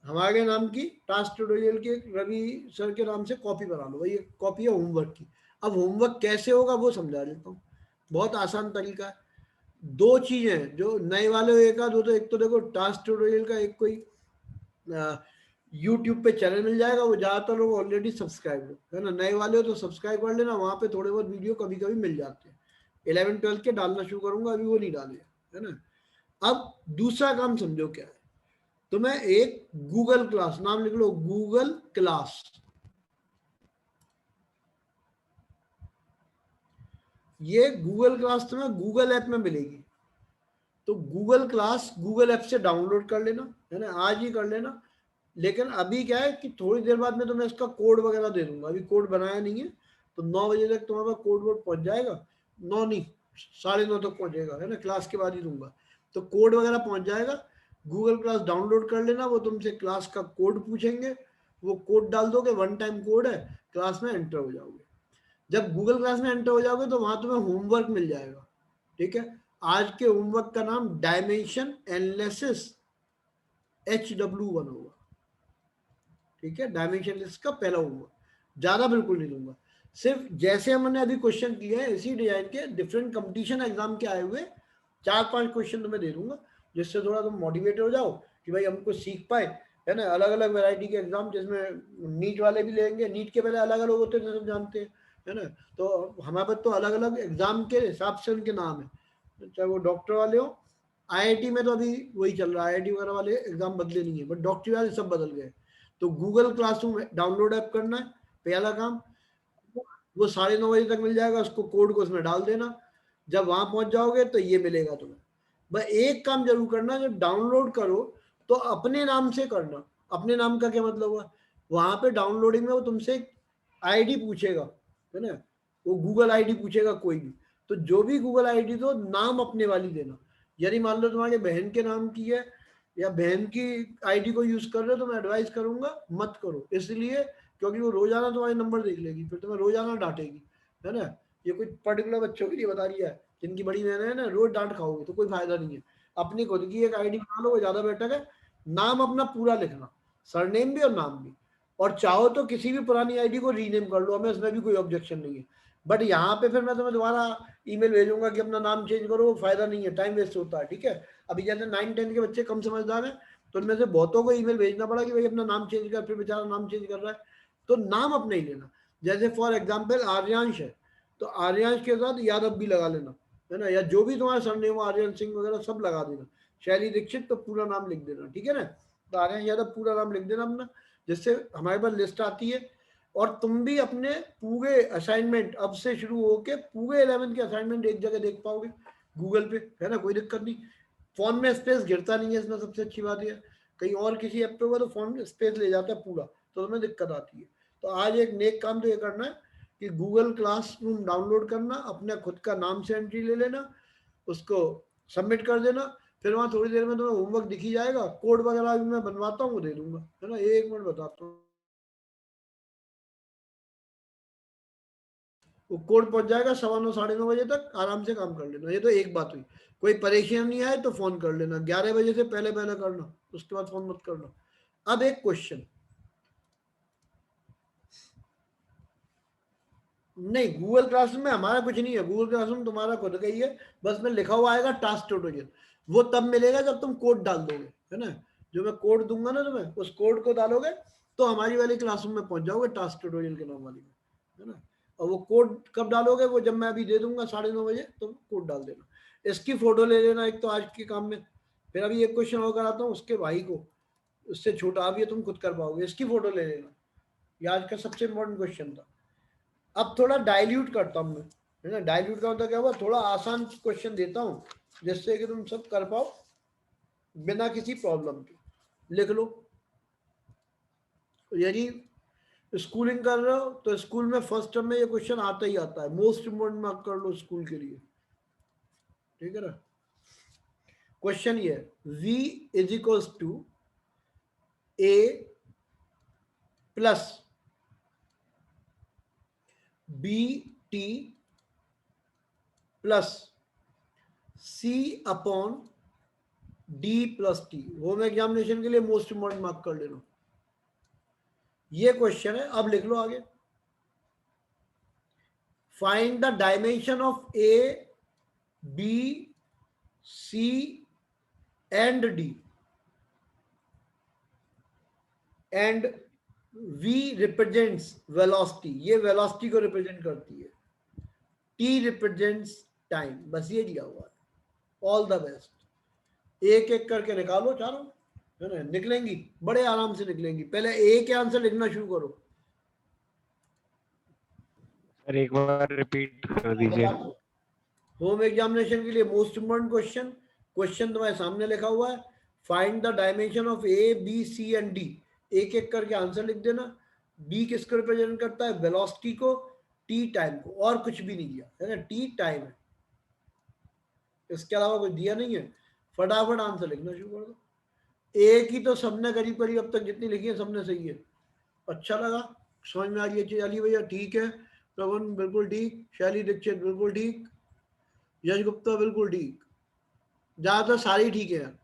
हमारे नाम की टास्क ट्यूटोरियल के रवि सर के नाम से कॉपी बना लो, भाई ये कॉपी है होमवर्क की। अब होमवर्क कैसे होगा वो समझा देता हूँ, बहुत आसान तरीका है। 2 चीजें हैं जो नए वाले एक आध हो, तो एक तो देखो टास्क ट्यूटोरियल का एक कोई यूट्यूब पे चैनल मिल जाएगा, वो ज्यादातर लोग ऑलरेडी सब्सक्राइब है ना। नए वाले हो तो सब्सक्राइब कर लेना, वहां पे थोड़े बहुत वीडियो कभी कभी मिल जाते हैं। 11th-12th के डालना शुरू करूंगा, अभी वो नहीं डाले, है ना। अब दूसरा काम समझो क्या है, तो मैं एक गूगल क्लास, नाम लिख लो गूगल क्लास, ये गूगल क्लास तुम्हें गूगल ऐप में मिलेगी। तो गूगल क्लास गूगल ऐप से डाउनलोड कर लेना, है ना, आज ही कर लेना। लेकिन अभी क्या है कि थोड़ी देर बाद में तुम्हें इसका कोड वगैरह दे दूंगा, अभी कोड बनाया नहीं है, तो 9 बजे तक तुम्हारा कोड वोड पहुंच जाएगा। 9 नहीं, 9:30 तक पहुंचेगा, है ना, क्लास के बाद ही दूंगा। तो कोड वगैरह पहुंच जाएगा, गूगल क्लास डाउनलोड कर लेना। वो तुमसे क्लास का कोड पूछेंगे, वो कोड डाल दोगे, 1 टाइम कोड है, क्लास में एंटर हो जाओगे। जब गूगल क्लास में एंटर हो जाओगे तो वहां तुम्हें होमवर्क मिल जाएगा, ठीक है। आज के होमवर्क का नाम डायमेंशन एनालिसिस HW1 होगा, ठीक है। डायमेंशन एनालिसिस का पहला होमवर्क, ज्यादा बिल्कुल नहीं दूंगा, सिर्फ जैसे हमने अभी क्वेश्चन किए हैं इसी डिजाइन के डिफरेंट कंपटीशन एग्जाम के आए हुए 4-5 क्वेश्चन तुम्हें दे दूंगा, जिससे थोड़ा तुम मोटिवेट हो जाओ कि भाई हमको सीख पाए, है ना। अलग अलग वैरायटी के एग्जाम, जिसमें नीट वाले भी लेंगे, नीट के पहले अलग अलग होते थे सब जानते हैं, है ना। तो हमारे पास तो अलग अलग एग्जाम के हिसाब से उनके नाम है, चाहे वो डॉक्टर वाले हो। IIT में तो अभी वही चल रहा है, IIT वगैरह वाले एग्जाम बदले नहीं है, बट डॉक्टरी वाले सब बदल गए। तो गूगल क्लासरूम डाउनलोड ऐप करना है, पहला काम। वो 9:30 बजे तक मिल जाएगा, उसको कोड को उसमें डाल देना। जब वहां पहुंच जाओगे तो ये मिलेगा तुम्हें। बस एक काम जरूर करना, जब डाउनलोड करो तो अपने नाम से करना। अपने नाम का क्या मतलब हुआ, वहां पे डाउनलोडिंग में वो तुमसे आईडी पूछेगा, है ना, वो गूगल आईडी पूछेगा कोई भी। तो जो भी गूगल आईडी दो, नाम अपने वाली देना। यदि मान लो तुम्हारे बहन के नाम की है या बहन की आईडी को यूज कर रहे हो, तो मैं एडवाइस करूंगा मत करो, इसलिए क्योंकि वो रोजाना तुम्हारे नंबर देख लेगी, फिर तुम्हें रोजाना डांटेगी, है ना। ये कोई पर्टिकुलर बच्चों के लिए बता रही है, जिनकी बड़ी बहन है ना, रोज डांट खाओगे तो कोई फायदा नहीं है। अपनी खुद की एक आईडी बना लो, वो ज्यादा बेटर है। नाम अपना पूरा लिखना, सरनेम भी और नाम भी। और चाहो तो किसी भी पुरानी आईडी को रीनेम कर लो, हमें इसमें भी कोई ऑब्जेक्शन नहीं है। बट यहाँ पे फिर मैं तुम्हें दोबारा ईमेल भेजूंगा कि अपना नाम चेंज करो, वो फायदा नहीं है, टाइम वेस्ट होता है, ठीक है। अभी जैसे 9-10 के बच्चे कम समझदार हैं, तो उनमें से बहुतों को ईमेल भेजना पड़ा कि भाई अपना नाम चेंज कर, फिर बेचारा नाम चेंज कर रहा है, तो नाम अपने ही लेना। जैसे फॉर एग्जाम्पल आर्यांश है, तो आर्यांश के साथ यादव भी लगा लेना, है ना, या जो भी तुम्हारा सरनेम हो, आर्यन सिंह वगैरह सब लगा देना। शैली दीक्षित तो पूरा नाम लिख देना, ठीक है ना। तो आर्यन यादव पूरा नाम लिख देना अपना, जिससे हमारे पास लिस्ट आती है। और तुम भी अपने पूरे असाइनमेंट अब से शुरू होके पूरे 11th के असाइनमेंट एक जगह देख पाओगे गूगल पे, है ना, कोई दिक्कत नहीं। फोन में स्पेस गिरता नहीं है इसमें, सबसे अच्छी बात है। कहीं और किसी ऐप पे होगा तो फोन में स्पेस ले जाता है पूरा, तो तुम्हें दिक्कत आती है। तो आज एक नेक काम तो ये करना है कि गूगल क्लासरूम डाउनलोड करना, अपने खुद का नाम से एंट्री ले लेना, उसको सबमिट कर देना, फिर वहाँ थोड़ी देर में तुम्हें होमवर्क दिख ही जाएगा। कोड वगैरह भी मैं बनवाता हूँ, वो दे दूंगा, है ना। एक मिनट बताता हूँ, वो कोड पहुंच जाएगा 9:15 9:30 बजे तक, आराम से काम कर लेना। ये तो एक बात हुई। कोई परेशानी आए तो फोन कर लेना, 11 बजे से पहले पहले करना, उसके बाद फोन मत करना। अब एक क्वेश्चन, नहीं गूगल क्लासरूम में हमारा कुछ नहीं है, गूगल क्लासरूम तुम्हारा खुद का ही है। बस में लिखा हुआ आएगा टास्क ट्यूटोरियल, वो तब मिलेगा जब तुम कोड डाल दोगे, है ना। जो मैं कोड दूंगा ना तुम्हें, उस कोड को डालोगे तो हमारी वाली क्लासरूम में पहुंच जाओगे, टास्क ट्यूटोरियल के नाम वाली में, है ना। और वो कोड कब डालोगे, वो जब मैं अभी दे दूंगा 9:30 बजे, तो कोड डाल देना। इसकी फोटो ले लेना एक तो आज के काम में। फिर अभी एक क्वेश्चन और कराता हूँ उसके भाई को, उससे छोटा, अभी तुम खुद कर पाओगे, इसकी फोटो ले लेना। ये आज का सबसे इंपॉर्टेंट क्वेश्चन था। अब थोड़ा डाइल्यूट करता हूँ मैं, है ना। डाइल्यूट का मतलब क्या हुआ, थोड़ा आसान क्वेश्चन देता हूँ जिससे कि तुम सब कर पाओ बिना किसी प्रॉब्लम के। लिख लो, यदि स्कूलिंग कर रहे हो तो स्कूल में फर्स्ट टर्म में ये क्वेश्चन आता ही आता है, मोस्ट इम्पोर्टेंट मार्क कर लो स्कूल के लिए, ठीक है ना। क्वेश्चन ये v is equals to a plus b t plus c upon d plus t. Home examination के लिए मोस्ट इम्पोर्टेंट मार्क कर लेना, ये क्वेश्चन है। अब लिख लो आगे, find the dimension of a b c and d and v represents velocity, ये वेलोसिटी को रिप्रेजेंट करती है, t रिप्रेजेंट्स टाइम। बस ये दिया हुआ है। All the best. एक एक करके निकालो चारों, है ना, निकलेंगी बड़े आराम से निकलेंगी। पहले ए के आंसर लिखना शुरू करो। सर एक बार रिपीट कर दीजिए। होम एग्जामिनेशन के लिए मोस्ट इम्पोर्टेंट क्वेश्चन, क्वेश्चन तुम्हारे सामने लिखा हुआ है, find the dimension of a b c and d. एक एक करके आंसर लिख देना। बी किसको रिप्रेजेंट करता है, वेलोसिटी को, टी टाइम को, और कुछ भी नहीं दिया है ना, टी टाइम है, इसके अलावा कुछ दिया नहीं है। फटाफट आंसर लिखना शुरू कर दो। एक ही तो सबने करीब करीब अब तक जितनी लिखी है सबने सही है। अच्छा लगा, समझ में आ रही है चीज, अली भैया ठीक है, प्रवन बिल्कुल ठीक, शैली दीक्षित बिल्कुल ठीक, यश गुप्ता बिल्कुल ठीक, ज्यादातर सारी ठीक है।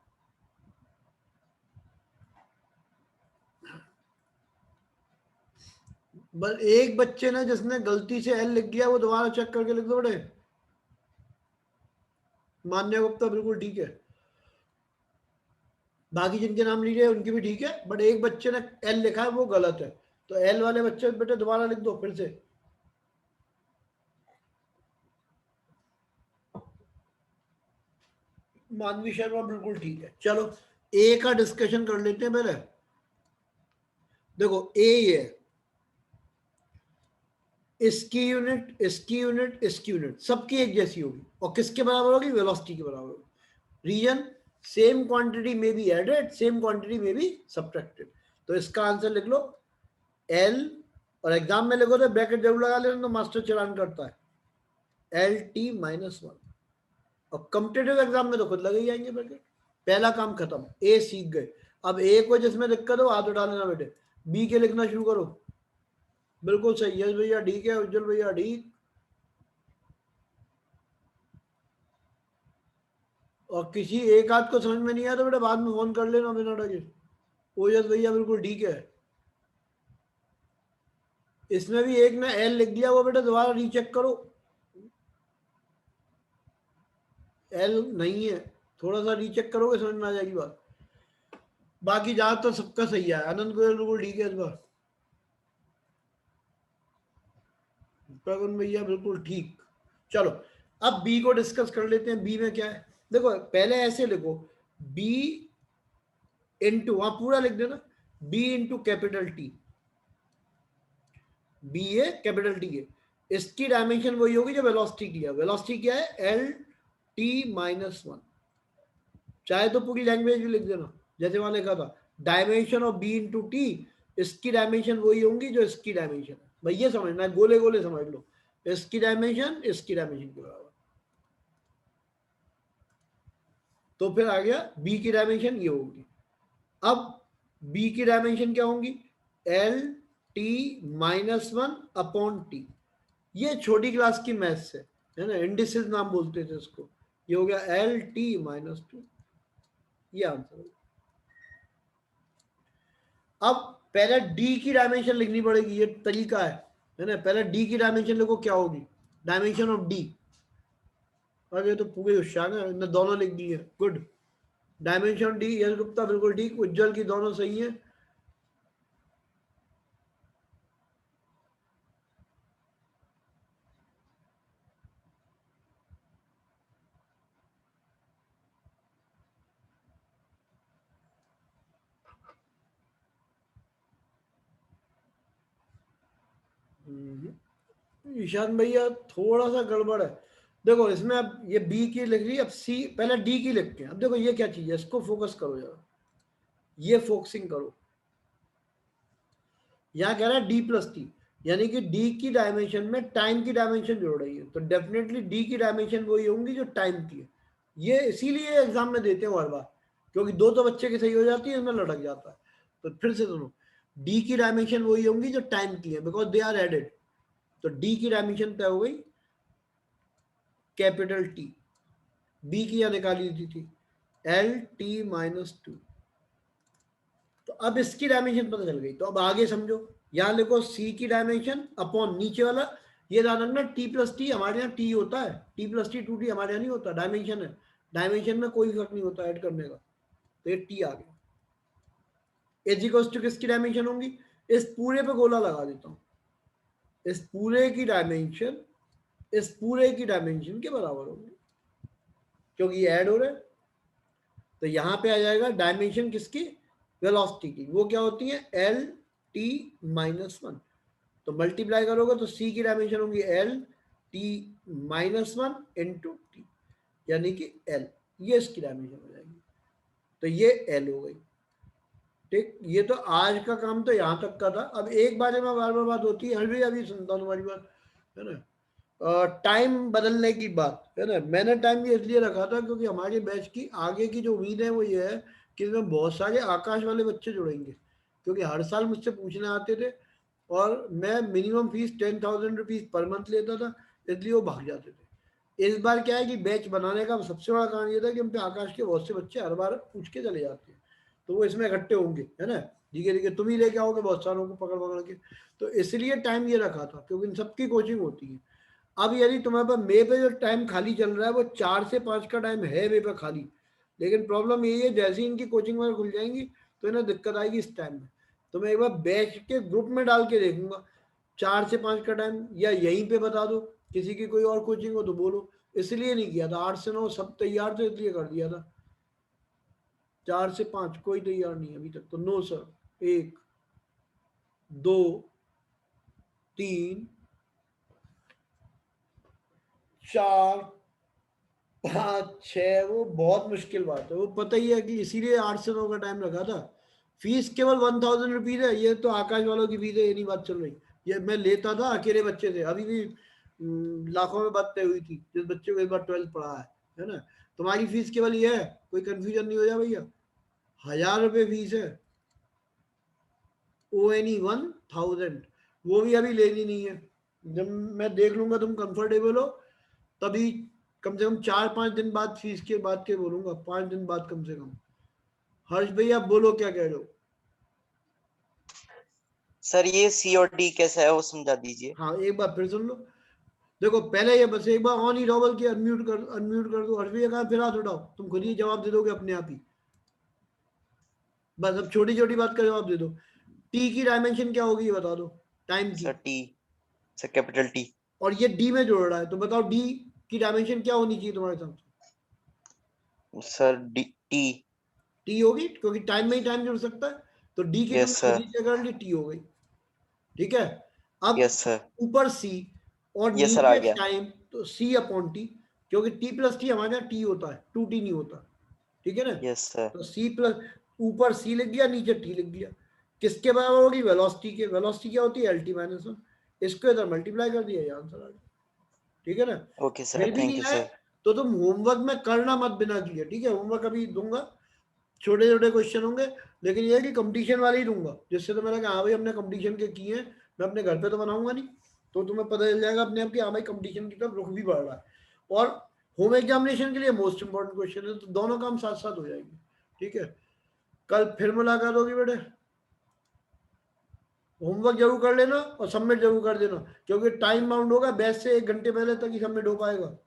बस एक बच्चे ने जिसने गलती से एल लिख दिया, वो दोबारा चेक करके लिख दो बड़े। मान्या गुप्ता बिल्कुल ठीक है, बाकी जिनके नाम लिखे उनकी भी ठीक है, बट एक बच्चे ने एल लिखा है वो गलत है, तो एल वाले बच्चे बेटे दोबारा लिख दो फिर से। मानवी शर्मा बिल्कुल ठीक है। चलो ए का डिस्कशन कर लेते हैं पहले। देखो ए ये है, इसकी यूनिट, इसकी यूनिट, इसकी यूनिट सबकी एक जैसी होगी, और किसके बराबर होगी, वेलोसिटी के बराबर होगी। रीजन, सेम क्वांटिटी में बी एडेड, सेम क्वांटिटी में बी सब्ट्रैक्टेड। तो इसका आंसर लिख लो एल, और एग्जाम में लिखो तो ब्रैकेट जरूर लगा लेना, तो मास्टर चलान करता है एल टी माइनस 1। और कॉम्पिटेटिव एग्जाम में तो खुद लगे ही जाएंगे ब्रैकेट। पहला काम खत्म, ए सीख गए। अब ए को जिसमें दिक्कत हो हाथ उठा लेना बेटे, बी के लिखना शुरू करो। बिल्कुल सही, यश भैया ठीक है, उज्जवल भैया ठीक, और किसी एक आध को समझ में नहीं आया तो बेटा बाद में फोन कर लेना बिना डरे। ओजस भैया बिल्कुल ठीक है। इसमें भी एक ने एल लिख दिया, वो बेटा दोबारा रीचेक करो, एल नहीं है, थोड़ा सा रीचेक करोगे समझ में आ जाएगी बात। बाकी ज्यादातर सबका सही है। आनंद गोयल बिल्कुल ठीक है इस बार, प्रगुन भैया बिल्कुल ठीक। चलो अब बी को डिस्कस कर लेते हैं। बी में क्या है, देखो पहले ऐसे लिखो, बी इंटू, वहां पूरा लिख देना, b into capital T, b है कैपिटल टी है, इसकी डायमेंशन वही होगी जो वेलोसिटी की है। वेलोसिटी क्या है, एल टी माइनस वन। चाहे तो पूरी लैंग्वेज भी लिख देना जैसे वहां लिखा था, dimension of b into t, इसकी डायमेंशन वही होंगी जो इसकी डायमेंशन है। भाई ये समझना है, गोले गोले समझ लो, इसकी डायमेंशन इसकी डायमेंशन के बराबर। तो फिर आ गया बी की डायमेंशन ये होगी। अब बी की डायमेंशन क्या होंगी, L T minus one upon T. ये छोटी क्लास की मैथ्स है ना, इंडिसेस नाम बोलते थे इसको। ये हो गया एल टी माइनस टू, ये आंसर होगा। अब पहले डी की डायमेंशन लिखनी पड़ेगी, ये तरीका है ना। पहले डी की डायमेंशन लिखो, क्या होगी डायमेंशन ऑफ डी। अरे तो पूरे होशियार है, इन्होंने दोनों लिख दी है, गुड। डायमेंशन डी, यश गुप्ता बिल्कुल ठीक, उज्जवल की दोनों सही है। ईशान भैया थोड़ा सा गड़बड़ है। देखो इसमें अब ये बी की लिख रही है, अब सी, पहले डी की लिखते हैं। अब देखो ये क्या चीज है, इसको फोकस करो जरा, ये फोकसिंग करो। यहाँ कह रहा है डी प्लस टी, यानी कि डी की डायमेंशन में टाइम की डायमेंशन जोड़ रही है, तो डेफिनेटली डी की डायमेंशन वही होंगी जो टाइम की है। ये इसीलिए एग्जाम में देते हैं हर बार, क्योंकि दो तो बच्चे की सही हो जाती है, इसमें लटक जाता है। तो फिर से सुनो, डी की डायमेंशन वही होंगी जो टाइम की है, बिकॉज दे आर एडेड। तो डी की डायमेंशन तय हो गई कैपिटल टी, बी की यहां निकाली थी एल टी माइनस टू। तो अब इसकी डायमेंशन पता चल गई, तो अब आगे समझो। यहां लिखो सी की डायमेंशन अपॉन नीचे वाला, ये ध्यान रखना टी प्लस टी हमारे यहाँ टी होता है, t plus t to t हमारे यहाँ नहीं होता, डायमेंशन है। डायमेंशन में कोई फर्क नहीं होता ऐड करने का, तो ये टी आ गया। एज इक्वल्स टू किसकी डायमेंशन होंगी, इस पूरे पे गोला लगा देता हूं, इस पूरे की डायमेंशन इस पूरे की डायमेंशन के बराबर होगी, क्योंकि ये ऐड हो रहा है। तो यहां पे आ जाएगा डायमेंशन किसकी, वेलोसिटी की, वो क्या होती है एल टी माइनस वन। तो मल्टीप्लाई करोगे तो सी की डायमेंशन होगी L T minus one into T, यानी कि एल, ये इसकी डायमेंशन हो जाएगी। तो ये एल हो गई, ठीक। ये तो आज का काम तो यहाँ तक का था। अब एक बारे में बार बार बात होती है, हर भी अभी सुनता हूँ तुम्हारी बात, है ना, टाइम बदलने की बात, है ना। मैंने टाइम ये इसलिए रखा था क्योंकि हमारे बैच की आगे की जो उम्मीद है वो ये है कि इसमें बहुत सारे आकाश वाले बच्चे जुड़ेंगे, क्योंकि हर साल मुझसे पूछने आते थे और मैं minimum fees 10,000 rupees per month लेता था, इसलिए वो भाग जाते थे। इस बार क्या है कि बैच बनाने का सबसे बड़ा कारण ये था कि हम पे आकाश के बहुत से बच्चे हर बार पूछ के चले जाते हैं, तो वो इसमें इकट्ठे होंगे, है ना। धीरे धीरे तुम ही लेके आओगे बहुत सारों को पकड़ पकड़ के, तो इसलिए टाइम ये रखा था, क्योंकि इन सबकी कोचिंग होती है। अब यदि तुम्हारे पास मे पे जो टाइम खाली चल रहा है वो 4 से 5 का टाइम है मे पे खाली, लेकिन प्रॉब्लम यही है जैसे ही इनकी कोचिंग वगैरह खुल जाएंगी तो इन्हें दिक्कत आएगी इस टाइम में। तो मैं एक बार बैच के ग्रुप में डाल के देखूंगा 4 से 5 का टाइम, या यहीं पे बता दो, किसी की कोई और कोचिंग हो तो बोलो। इसलिए नहीं किया था, 8 से 9 सब तैयार थे इसलिए कर दिया था। 4 से 5 कोई तैयार नहीं अभी तक, तो नो सर। 1 2 3 4 5 6, वो बहुत मुश्किल बात है, वो पता ही है कि इसीलिए 8 से 9 का टाइम रखा था। फीस केवल 1,000 रुपीज है, ये तो आकाश वालों की फीस है, ये नहीं बात चल रही। ये मैं लेता था अकेले बच्चे से, अभी भी लाखों में बात तय हुई थी जिस है को एक बार 12th पढ़ा है ना। तुम्हारी फीस केवल ये है, कोई कंफ्यूजन नहीं हो जाए भैया, 1,000 रुपये फीस है, ONE 1,000, वो भी अभी लेनी नहीं है। जब मैं देख लूंगा तुम कंफर्टेबल हो तभी, कम से कम 4-5 दिन बाद फीस के बाद के बोलूंगा, 5 दिन बाद कम से कम। हर्ष भैया बोलो क्या कह रहे हो। सर ये सी और डी कैसा है वो समझा दीजिए। हाँ एक बार फिर सुन लो। देखो पहले ये बस एक बार ऑन ही डबल की अनम्यूट कर दो। हर्ष भैया कहा फिर हाथ उठाओ, तुम खुद ही जवाब दे दोगे अपने आप ही। बस अब छोटी छोटी बात का जवाब दे दो। टी की डायमेंशन क्या होगी ये बता दो, टाइम की। Sir T, sir capital T. और ये डी में जोड़ रहा है, तो बताओ डी की डायमेंशन क्या होनी चाहिए तुम्हारे हिसाब से? Sir D T. टी होगी, क्योंकि टाइम में ही टाइम जुड़ सकता है, तो डी की यस सर, तुमने कर ली, टी हो गई। ठीक है, अब यस सर, ऊपर सी और यस सर आ नीचे गया। टाइम, तो सी अपॉन टी, क्योंकि टी प्लस टी हमारे यहाँ टी होता है, टू टी नहीं होता। ठीक है ना, यस सर, तो सी प्लस, ऊपर सी लिख दिया, नीचे टी लिख दिया। किसके बराबर होगी? वेलोसिटी के। वेलोसिटी क्या होती है? L T minus one. इसको इधर मल्टीप्लाई कर दिया, ये आंसर आ गया। ठीक है ना, ओके सर, फिर भी थैंक नहीं यू आए सर। तो तुम होमवर्क में करना मत बिना किए। ठीक है, होमवर्क अभी दूंगा, छोटे छोटे क्वेश्चन होंगे, लेकिन ये है कि कंपटीशन वाले ही दूंगा, जिससे तो मैंने कहा हाँ भाई हमने कंपटीशन के किए हैं, मैं अपने घर पे तो बनाऊंगा नहीं, तो तुम्हें पता चल जाएगा अपने आप कि हाँ भाई कंपटीशन की तरफ रुख भी बढ़ रहा है। और होम एग्जामिनेशन के लिए मोस्ट इंपॉर्टेंट क्वेश्चन है, तो दोनों काम साथ साथ हो जाएंगे। ठीक है, कल फिर मुलाकात होगी बेटे, होमवर्क जरूर कर लेना और सबमिट जरूर कर देना, क्योंकि टाइम बाउंड होगा, बैच से 1 घंटे पहले तक ही सबमिट हो पाएगा।